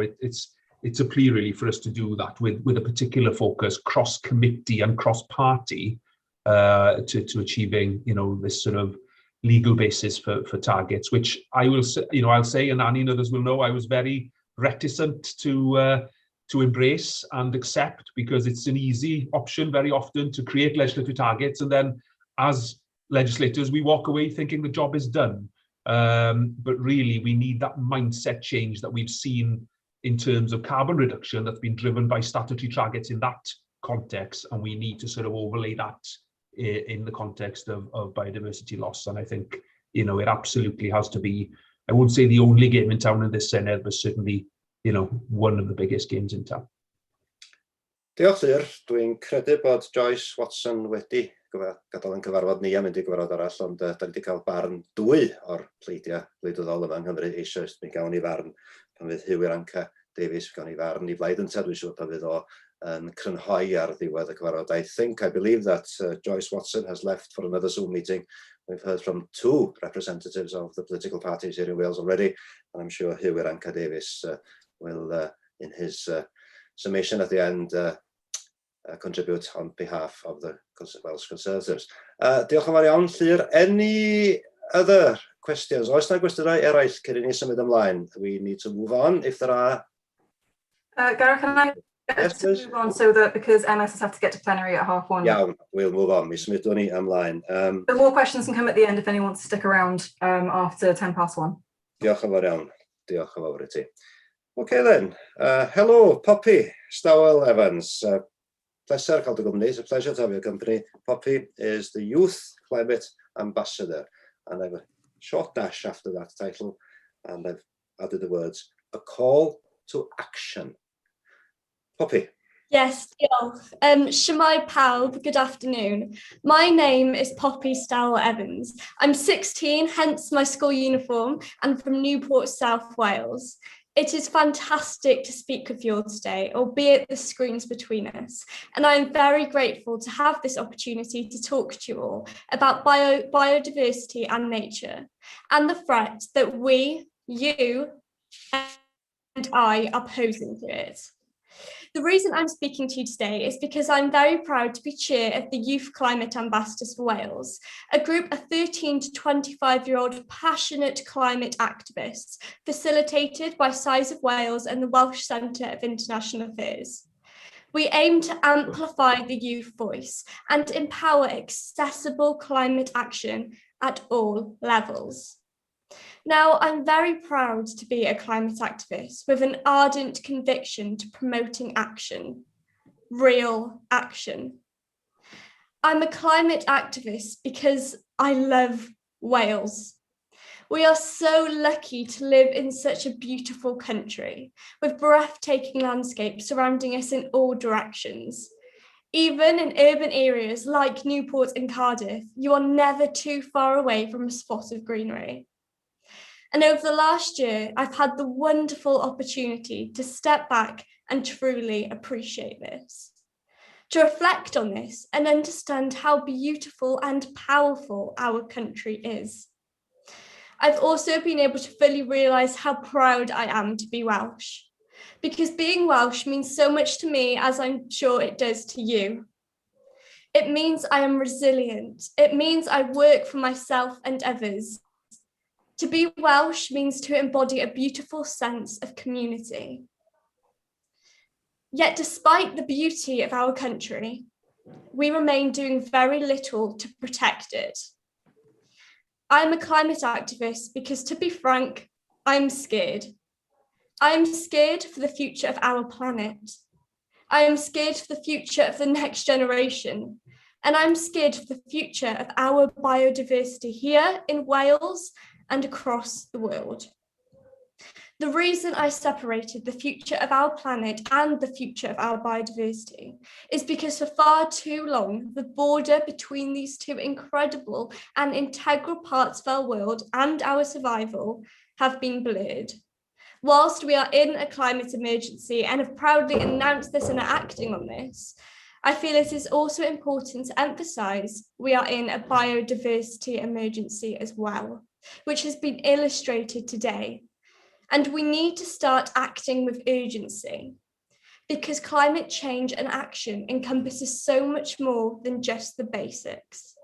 it's a plea really for us to do that with a particular focus cross-committee and cross-party to achieving, you know, this sort of legal basis for targets, which I will say, you know, I'll say, and Annie and others will know, I was very reticent to embrace and accept, because it's an easy option very often to create legislative targets, and then as legislators we walk away thinking the job is done. But really we need that mindset change that we've seen in terms of carbon reduction that's been driven by statutory targets in that context, and we need to sort of overlay that in the context of biodiversity loss. And I think, you know, it absolutely has to be, I wouldn't say the only game in town in this Senedd, but certainly, you know, one of the biggest games in town. Diolch Llyr, dwi'n credu bod Joyce Watson wedi gadael yn cyfarfod ni a mynd i gyfarfod arall, ond da ni wedi cael barn 2 o'r pleidiau gwleidyddol yma yng Nghymru eisoes. Mi gawn ni farn pan fydd Huw Iranca Davies, gawn ni farn i blaid ynta, dwi'n siŵr pan fydd o yn crynhoi ar ddiwedd y cyfarfod. I believe that Joyce Watson has left for another Zoom meeting. We've heard from 2 representatives of the political parties here in Wales already, and I'm sure Huw Iranca Davies will, in his summation at the end, contribute on behalf of the Welsh Conservatives. Diolch yn fawr iawn, Llyr. Any other questions? Oes na gwestiynau eraill cyn i ni symud ymlaen? We need to move on if there are. Gareth, can I Yes, please. move on so that because MS have to get to plenary at 1:30. Iawn, we'll move on. Mi symudwn ni ymlaen. The more questions can come at the end if anyone wants to stick around after 1:10. Diolch yn fawr iawn. Diolch yn fawr i ti. Okay then. Hello, Poppy Stawell Evans. Pleasure cael dy gwmni. It's a pleasure to have your company. Poppy is the Youth Climate Ambassador. And I have a short dash after that title. And I've added the words, a call to action. Poppy. Yes, diolch. Shemai pawb, good afternoon. My name is Poppy Stawell Evans. I'm 16, hence my school uniform, and from Newport, South Wales. It is fantastic to speak with you all today, albeit the screens between us. And I'm very grateful to have this opportunity to talk to you all about biodiversity and nature, and the threat that we, you, and I are posing to it. The reason I'm speaking to you today is because I'm very proud to be chair of the Youth Climate Ambassadors for Wales, a group of 13 to 25-year-old passionate climate activists facilitated by Size of Wales and the Welsh Centre of International Affairs. We aim to amplify the youth voice and empower accessible climate action at all levels. Now, I'm very proud to be a climate activist with an ardent conviction to promoting action, real action. I'm a climate activist because I love Wales. We are so lucky to live in such a beautiful country with breathtaking landscapes surrounding us in all directions. Even in urban areas like Newport and Cardiff, you are never too far away from a spot of greenery. And over the last year, I've had the wonderful opportunity to step back and truly appreciate this, to reflect on this and understand how beautiful and powerful our country is. I've also been able to fully realise how proud I am to be Welsh, because being Welsh means so much to me, as I'm sure it does to you. It means I am resilient. It means I work for myself and others. To be Welsh means to embody a beautiful sense of community. Yet despite the beauty of our country, we remain doing very little to protect it. I'm a climate activist because, to be frank, I'm scared. I am scared for the future of our planet. I am scared for the future of the next generation. And I'm scared for the future of our biodiversity here in Wales and across the world. The reason I separated the future of our planet and the future of our biodiversity is because for far too long, the border between these two incredible and integral parts of our world and our survival have been blurred. Whilst we are in a climate emergency and have proudly announced this and are acting on this, I feel it is also important to emphasise we are in a biodiversity emergency as well, which has been illustrated today. And we need to start acting with urgency, because climate change and action encompasses so much more than just the basics.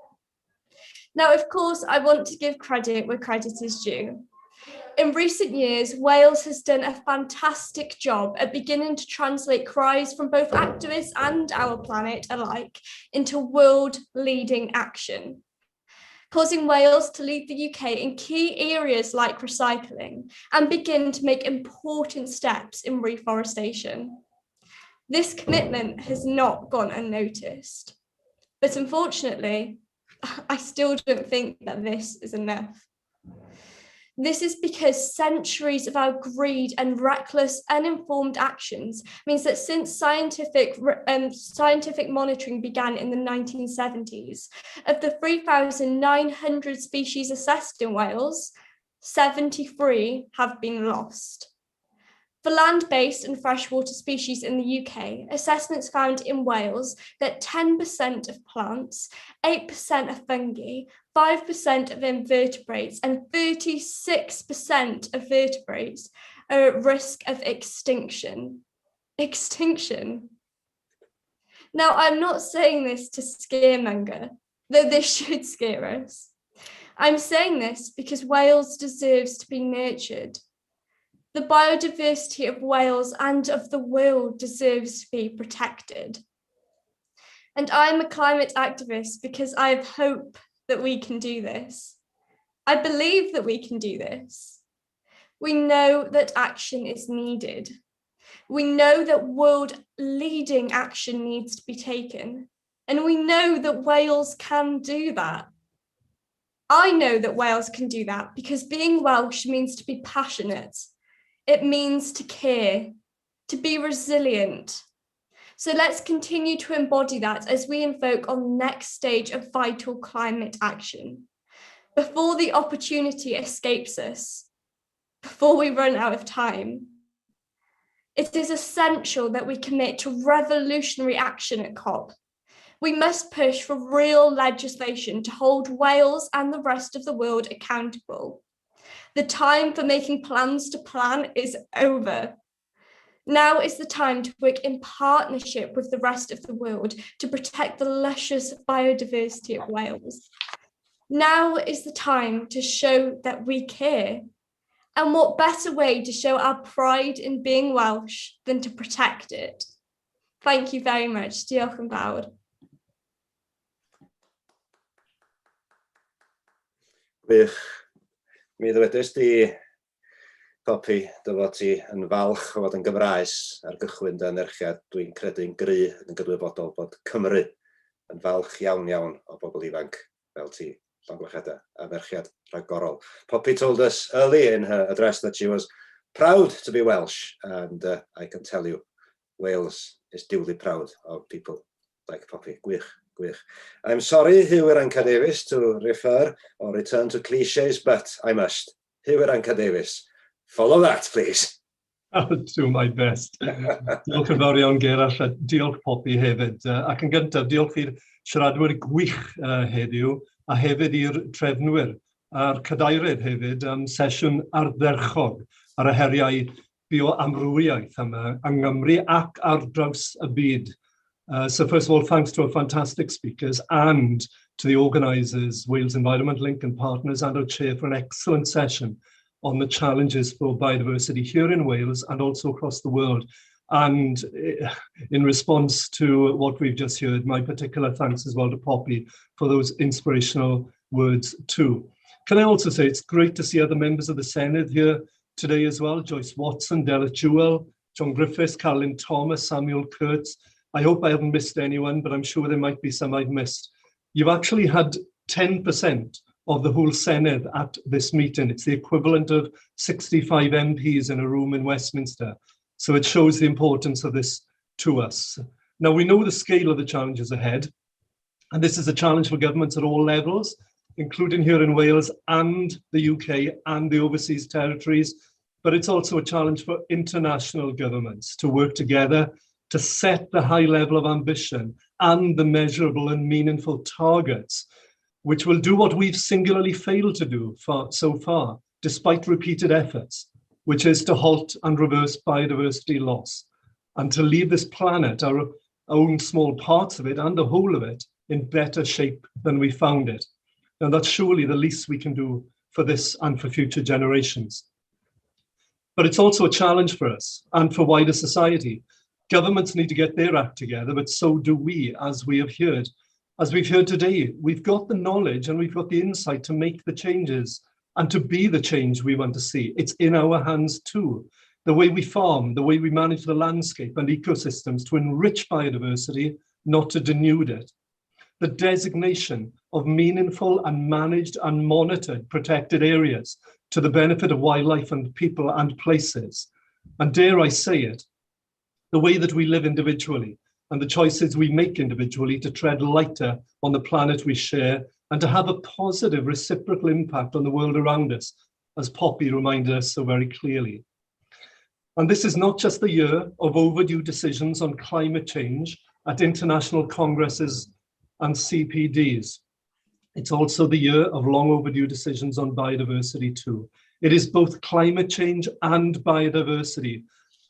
Now, of course, I want to give credit where credit is due. In recent years, Wales has done a fantastic job at beginning to translate cries from both activists and our planet alike into world-leading action, causing Wales to lead the UK in key areas like recycling and begin to make important steps in reforestation. This commitment has not gone unnoticed, but unfortunately, I still don't think that this is enough. This is because centuries of our greed and reckless, uninformed actions means that since scientific monitoring began in the 1970s, of the 3,900 species assessed in Wales, 73 have been lost. For land-based and freshwater species in the UK, assessments found in Wales that 10% of plants, 8% of fungi, 5% of invertebrates, and 36% of vertebrates are at risk of extinction. Extinction. Now, I'm not saying this to scaremonger, though this should scare us. I'm saying this because Wales deserves to be nurtured. The biodiversity of Wales and of the world deserves to be protected. And I'm a climate activist because I have hope that we can do this. I believe that we can do this. We know that action is needed. We know that world-leading action needs to be taken. And we know that Wales can do that. I know that Wales can do that because being Welsh means to be passionate. It means to care, to be resilient. So let's continue to embody that as we invoke on the next stage of vital climate action. Before the opportunity escapes us, before we run out of time, it is essential that we commit to revolutionary action at COP. We must push for real legislation to hold Wales and the rest of the world accountable. The time for making plans to plan is over. Now is the time to work in partnership with the rest of the world to protect the luscious biodiversity of Wales. Now is the time to show that we care. And what better way to show our pride in being Welsh than to protect it? Thank you very much. Diolch yn fawr. Gwych. Mi ddwedais di, Popi, dy fod ti yn falch o fod yn Gymraes ar gychwyn dy anerchiad. Dwi'n credu'n gry yn gydwybodol bod Cymru yn falch iawn o bobl ifanc fel ti, Llongyfarchiadau, anerchiad rhagorol. Poppy told us early in her address that she was proud to be Welsh, and I can tell you, Wales is duly proud of people like Poppy. Gwych. Gwych. I'm sorry, Hugh Anca Davies, to refer or return to cliches, but I must. Hugh Anca Davies, follow that, please. I'll do my best. Diolch yn fawr iawn, Gerall, a diolch Poppy hefyd. Ac yn gyntaf, diolch i'r siaradwyr gwych heddiw, a hefyd i'r trefnwyr a'r cadeirydd hefyd am sesiwn ardderchog ar y heriau bioamrywiaeth yma yng Nghymru ac ar draws y byd. So first of all, thanks to our fantastic speakers and to the organisers, Wales Environment Link and partners, and our chair for an excellent session on the challenges for biodiversity here in Wales and also across the world. And in response to what we've just heard, my particular thanks as well to Poppy for those inspirational words too. Can I also say it's great to see other members of the Senedd here today as well, Joyce Watson, Della Jewell, John Griffiths, Carolyn Thomas, Samuel Kurtz. I hope I haven't missed anyone, but I'm sure there might be some I've missed. You've actually had 10% of the whole Senedd at this meeting. It's the equivalent of 65 MPs in a room in Westminster. So it shows the importance of this to us. Now, we know the scale of the challenges ahead, and this is a challenge for governments at all levels, including here in Wales and the UK and the overseas territories, but it's also a challenge for international governments to work together to set the high level of ambition and the measurable and meaningful targets, which will do what we've singularly failed to do so far, despite repeated efforts, which is to halt and reverse biodiversity loss, and to leave this planet, our own small parts of it and the whole of it, in better shape than we found it. And that's surely the least we can do for this and for future generations. But it's also a challenge for us and for wider society. Governments need to get their act together, but so do we, as we have heard. As we've heard today, we've got the knowledge and we've got the insight to make the changes and to be the change we want to see. It's in our hands too. The way we farm, the way we manage the landscape and ecosystems to enrich biodiversity, not to denude it. the designation of meaningful and managed and monitored protected areas to the benefit of wildlife and people and places. And dare I say it, the way that we live individually and the choices we make individually to tread lighter on the planet we share and to have a positive reciprocal impact on the world around us, as Poppy reminded us so very clearly. And this is not just the year of overdue decisions on climate change at international congresses and CPDs. It's also the year of long overdue decisions on biodiversity too. It is both climate change and biodiversity,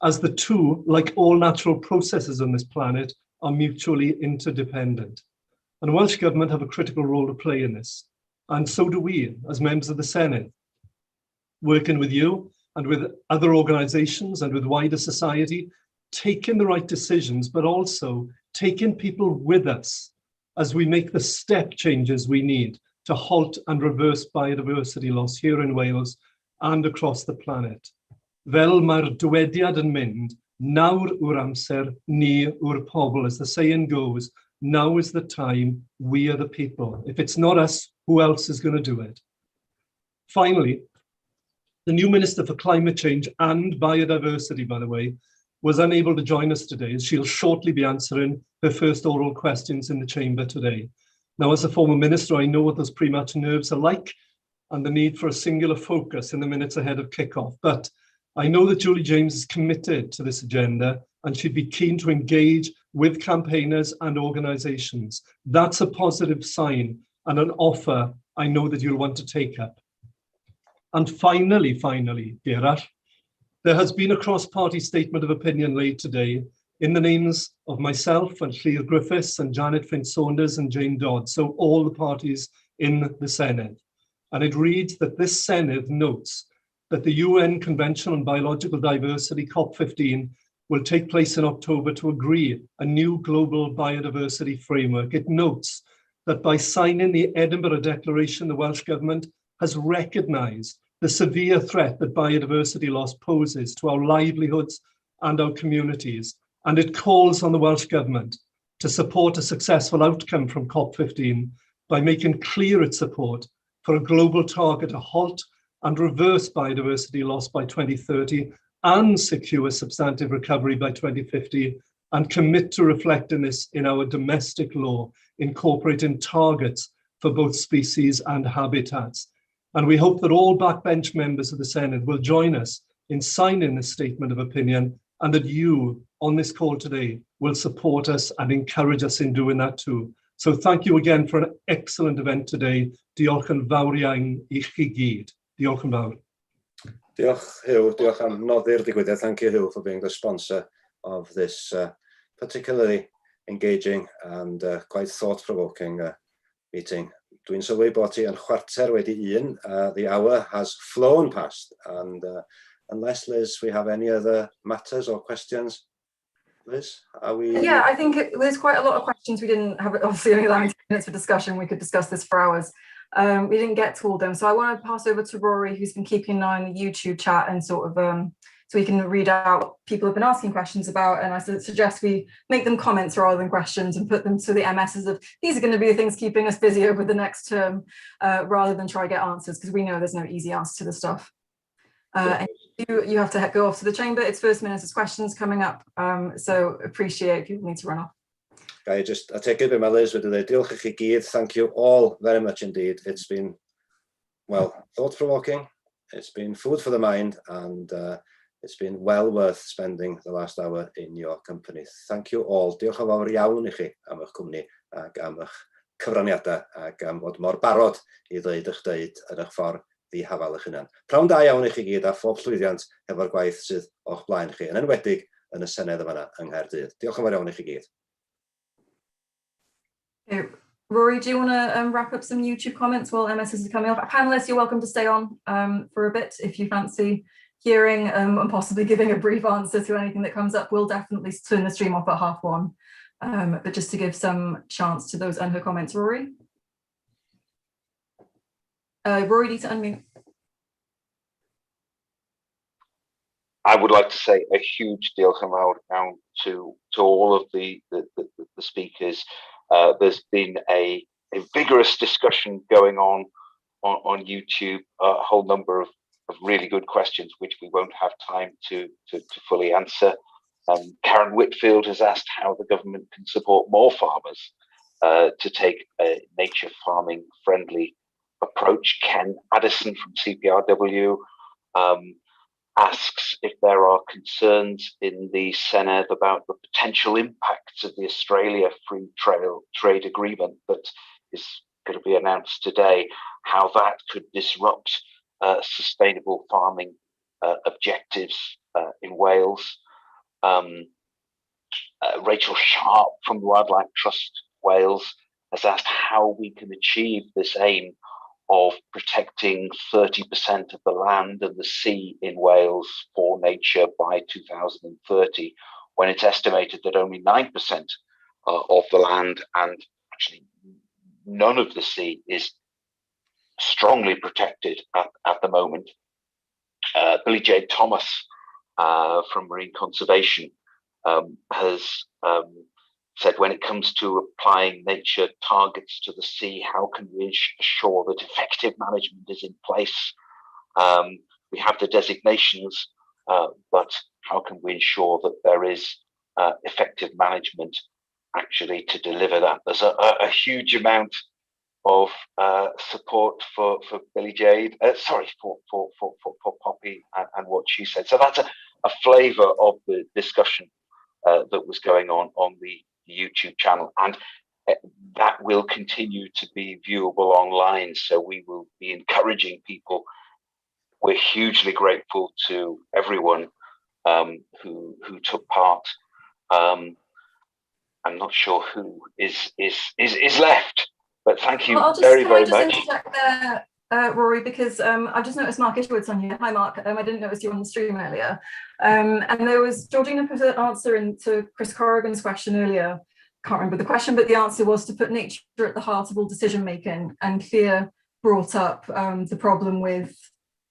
as the two, like all natural processes on this planet, are mutually interdependent. And Welsh Government have a critical role to play in this. And so do we, as members of the Senedd, working with you and with other organisations and with wider society, taking the right decisions, but also taking people with us as we make the step changes we need to halt and reverse biodiversity loss here in Wales and across the planet. Fel mae'r dywediad yn mynd, nawr yw'r amser, ni yw'r pobl. As the saying goes, now is the time, we are the people. If it's not us, who else is going to do it? Finally, the new Minister for Climate Change and Biodiversity, by the way, was unable to join us today, as she'll shortly be answering her first oral questions in the chamber today. Now, as a former minister, I know what those pre-match nerves are like and the need for a singular focus in the minutes ahead of kickoff. But I know that Julie James is committed to this agenda and she'd be keen to engage with campaigners and organisations. That's a positive sign and an offer I know that you'll want to take up. And finally, Gerard, there has been a cross-party statement of opinion laid today in the names of myself and Llyr Griffiths and Janet Finn-Saunders and Jane Dodd, so all the parties in the Senedd. And it reads that this Senedd notes that the UN Convention on Biological Diversity, COP15, will take place in October to agree a new global biodiversity framework. It notes that by signing the Edinburgh Declaration, the Welsh Government has recognised the severe threat that biodiversity loss poses to our livelihoods and our communities. And it calls on the Welsh Government to support a successful outcome from COP15 by making clear its support for a global target to halt and reverse biodiversity loss by 2030 and secure substantive recovery by 2050, and commit to reflecting this in our domestic law, incorporating targets for both species and habitats. And we hope that all backbench members of the Senedd will join us in signing this statement of opinion, and that you on this call today will support us and encourage us in doing that too. So thank you again for an excellent event today. Diolch yn fawr iawn I chi gyd. Diolch yn fawr. Diolch, Hugh. Diolch am noddi'r digwyddiad. Thank you, Hugh, for being the sponsor of this particularly engaging and quite thought-provoking meeting. Dwi'n sylwi bod ti yn chwarter wedi un. The hour has flown past, and unless, Liz, we have any other matters or questions. Liz, are we? Yeah, I think there's quite a lot of questions. We didn't have, obviously, only 90 minutes for discussion. We could discuss this for hours. We didn't get to all of them. So I want to pass over to Rory, who's been keeping an eye on the YouTube chat and sort of, so we can read out people have been asking questions about, and I suggest we make them comments rather than questions and put them to the MSs of, these are going to be the things keeping us busy over the next term, rather than try to get answers, because we know there's no easy answer to the stuff. And you have to go off to the chamber. It's first minister's questions coming up, so appreciate people need to run off. I take it with my Liz, diolch I chi gyd. Thank you all very much indeed. It's been, well, thought-provoking, it's been food for the mind, and it's been well worth spending the last hour in your company. Thank you all. Diolch yn fawr iawn I chi am eich cwmni ac am eich cyfraniadau ac am fod mor barod I ddweud eich dweud yn eich ffordd ddihafal eich hunan. Prawn da iawn I chi gyd a phob llwyddiant efo'r gwaith sydd o'ch blaen chi, yn enwedig yn y Senedd yma yng Nghaerdydd. Diolch yn fawr iawn I chi gyd. Okay. Rory, do you want to wrap up some YouTube comments while MSs are coming off? Panelists, you're welcome to stay on for a bit if you fancy hearing and possibly giving a brief answer to anything that comes up. We'll definitely turn the stream off at 1:30, but just to give some chance to those unheard comments. Rory? Rory, need to unmute. I would like to say a huge diolch yn fawr iawn to all of the speakers. There's been a vigorous discussion going on YouTube, a whole number of really good questions, which we won't have time to fully answer. Karen Whitfield has asked how the government can support more farmers to take a nature farming friendly approach. Ken Addison from CPRW asks if there are concerns in the Senedd about the potential impacts of the Australia Free Trade Agreement that is going to be announced today, how that could disrupt sustainable farming objectives in Wales. Rachel Sharp from Wildlife Trust Wales has asked how we can achieve this aim of protecting 30% of the land and the sea in Wales for nature by 2030, when it's estimated that only 9% of the land and actually none of the sea is strongly protected at the moment. Billy J. Thomas from Marine Conservation has said, when it comes to applying nature targets to the sea, how can we ensure that effective management is in place? We have the designations, but how can we ensure that there is effective management actually to deliver that? There's a huge amount of support for Billy Jade, for Poppy and what she said. So that's a flavour of the discussion that was going on the YouTube channel, and that will continue to be viewable online. So we will be encouraging people. We're hugely grateful to everyone who took part. I'm not sure who is left, but thank you very much. Interject there, Rory, because I just noticed Mark Isherwood's on here. Hi, Mark. I didn't notice you on the stream earlier. And there was Georgina put an answer into Chris Corrigan's question earlier. Can't remember the question, but the answer was to put nature at the heart of all decision making. And Claire brought up the problem with,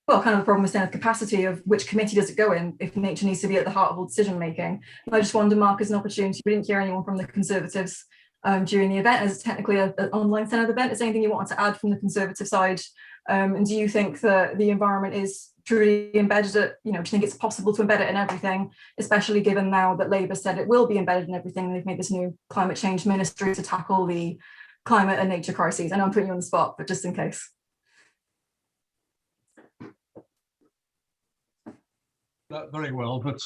well, kind of the problem with Senedd capacity of which committee does it go in if nature needs to be at the heart of all decision making. And I just wonder, Mark, as an opportunity, we didn't hear anyone from the Conservatives during the event, as technically an online Senedd event. Is there anything you want to add from the Conservative side? And do you think that the environment is truly embedded at, do you think it's possible to embed it in everything, especially given now that Labour said it will be embedded in everything? They've made this new climate change ministry to tackle the climate and nature crises. I know I'm putting you on the spot, but just in case. Very well, but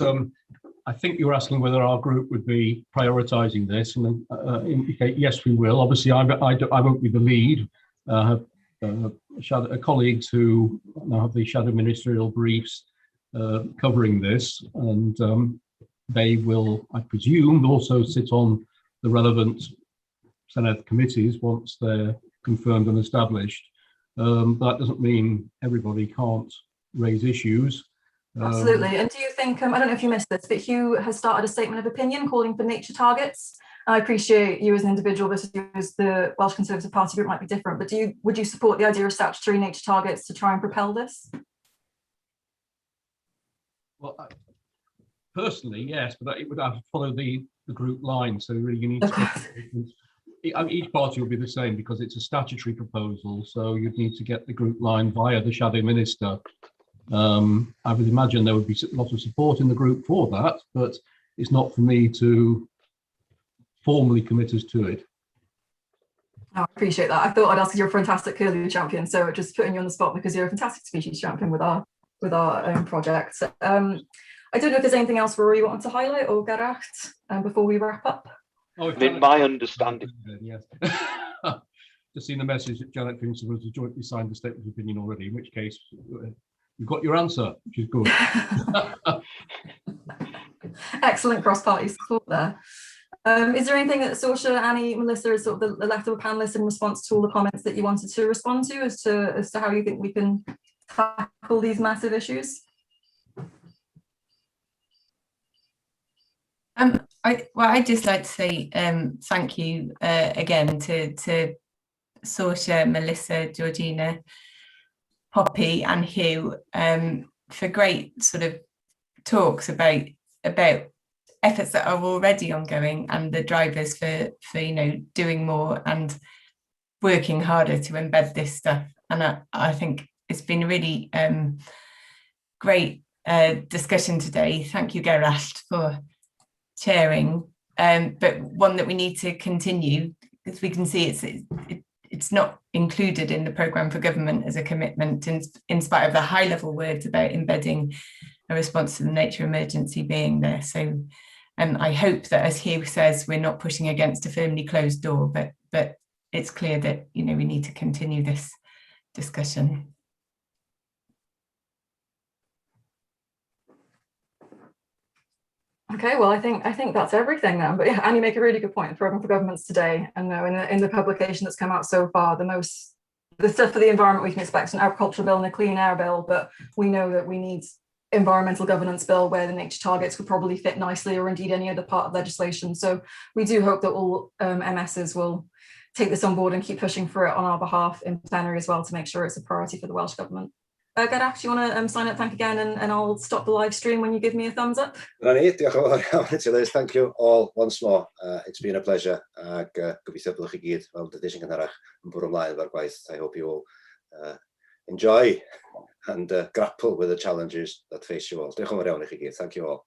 I think you're asking whether our group would be prioritising this, and indicate yes, we will. Obviously, I won't be the lead. I have colleagues who now have the shadow ministerial briefs covering this, and they will, I presume, also sit on the relevant Senedd committees once they're confirmed and established. But that doesn't mean everybody can't raise issues. Absolutely. And do you think, I don't know if you missed this, but Hugh has started a statement of opinion calling for nature targets. And I appreciate you as an individual versus you as the Welsh Conservative Party group might be different, but would you support the idea of statutory nature targets to try and propel this? Well, personally, yes, but it would have to follow the group line. So really you need to, each party will be the same because it's a statutory proposal. So you'd need to get the group line via the shadow minister. I would imagine there would be lots of support in the group for that, but it's not for me to formally commit us to it. Oh, I appreciate that. I thought I'd ask you, you're a fantastic curlew champion, so just putting you on the spot because you're a fantastic species champion with our own project. I don't know if there's anything else, Rory, you wanted to highlight or get at before we wrap up. Oh, in my understanding, yes. Just seen the message that Janet Vincent was jointly signed the statement of opinion already, in which case you've got your answer, which is good. Excellent cross-party support there. Is there anything that Saoirse, Annie, Melissa, is sort of the left of a panelist in response to all the comments that you wanted to respond to as to how you think we can tackle these massive issues? I'd just like to say thank you again to Saoirse, Melissa, Georgina, Poppy and Hugh for great sort of talks about efforts that are already ongoing and the drivers for doing more and working harder to embed this stuff. And I think it's been a really great discussion today. Thank you, Gerallt, for chairing, but one that we need to continue, because we can see it's not included in the programme for government as a commitment, in spite of the high-level words about embedding a response to the nature emergency being there. So I hope that, as Hugh says, we're not pushing against a firmly closed door, but it's clear that we need to continue this discussion. Okay, well, I think that's everything then. But yeah, Annie, make a really good point. The programme for governments today, and in the publication that's come out so far, the stuff for the environment we can expect an agricultural bill and a clean air bill, but we know that we need environmental governance bill where the nature targets would probably fit nicely, or indeed any other part of legislation. So we do hope that all MSs will take this on board and keep pushing for it on our behalf in plenary as well, to make sure it's a priority for the Welsh Government. Gerallt, do you want to sign up? Thank again, and I'll stop the live stream when you give me a thumbs up. Thank you all once more. It's been a pleasure. Gobeithio byddwch chi gyd fel dydych yn gynharach yn bwrw ymlaen efo'r gwaith. I hope you all enjoy and grapple with the challenges that face you all. Diolch yn fawr iawn i chi gyd. Thank you all.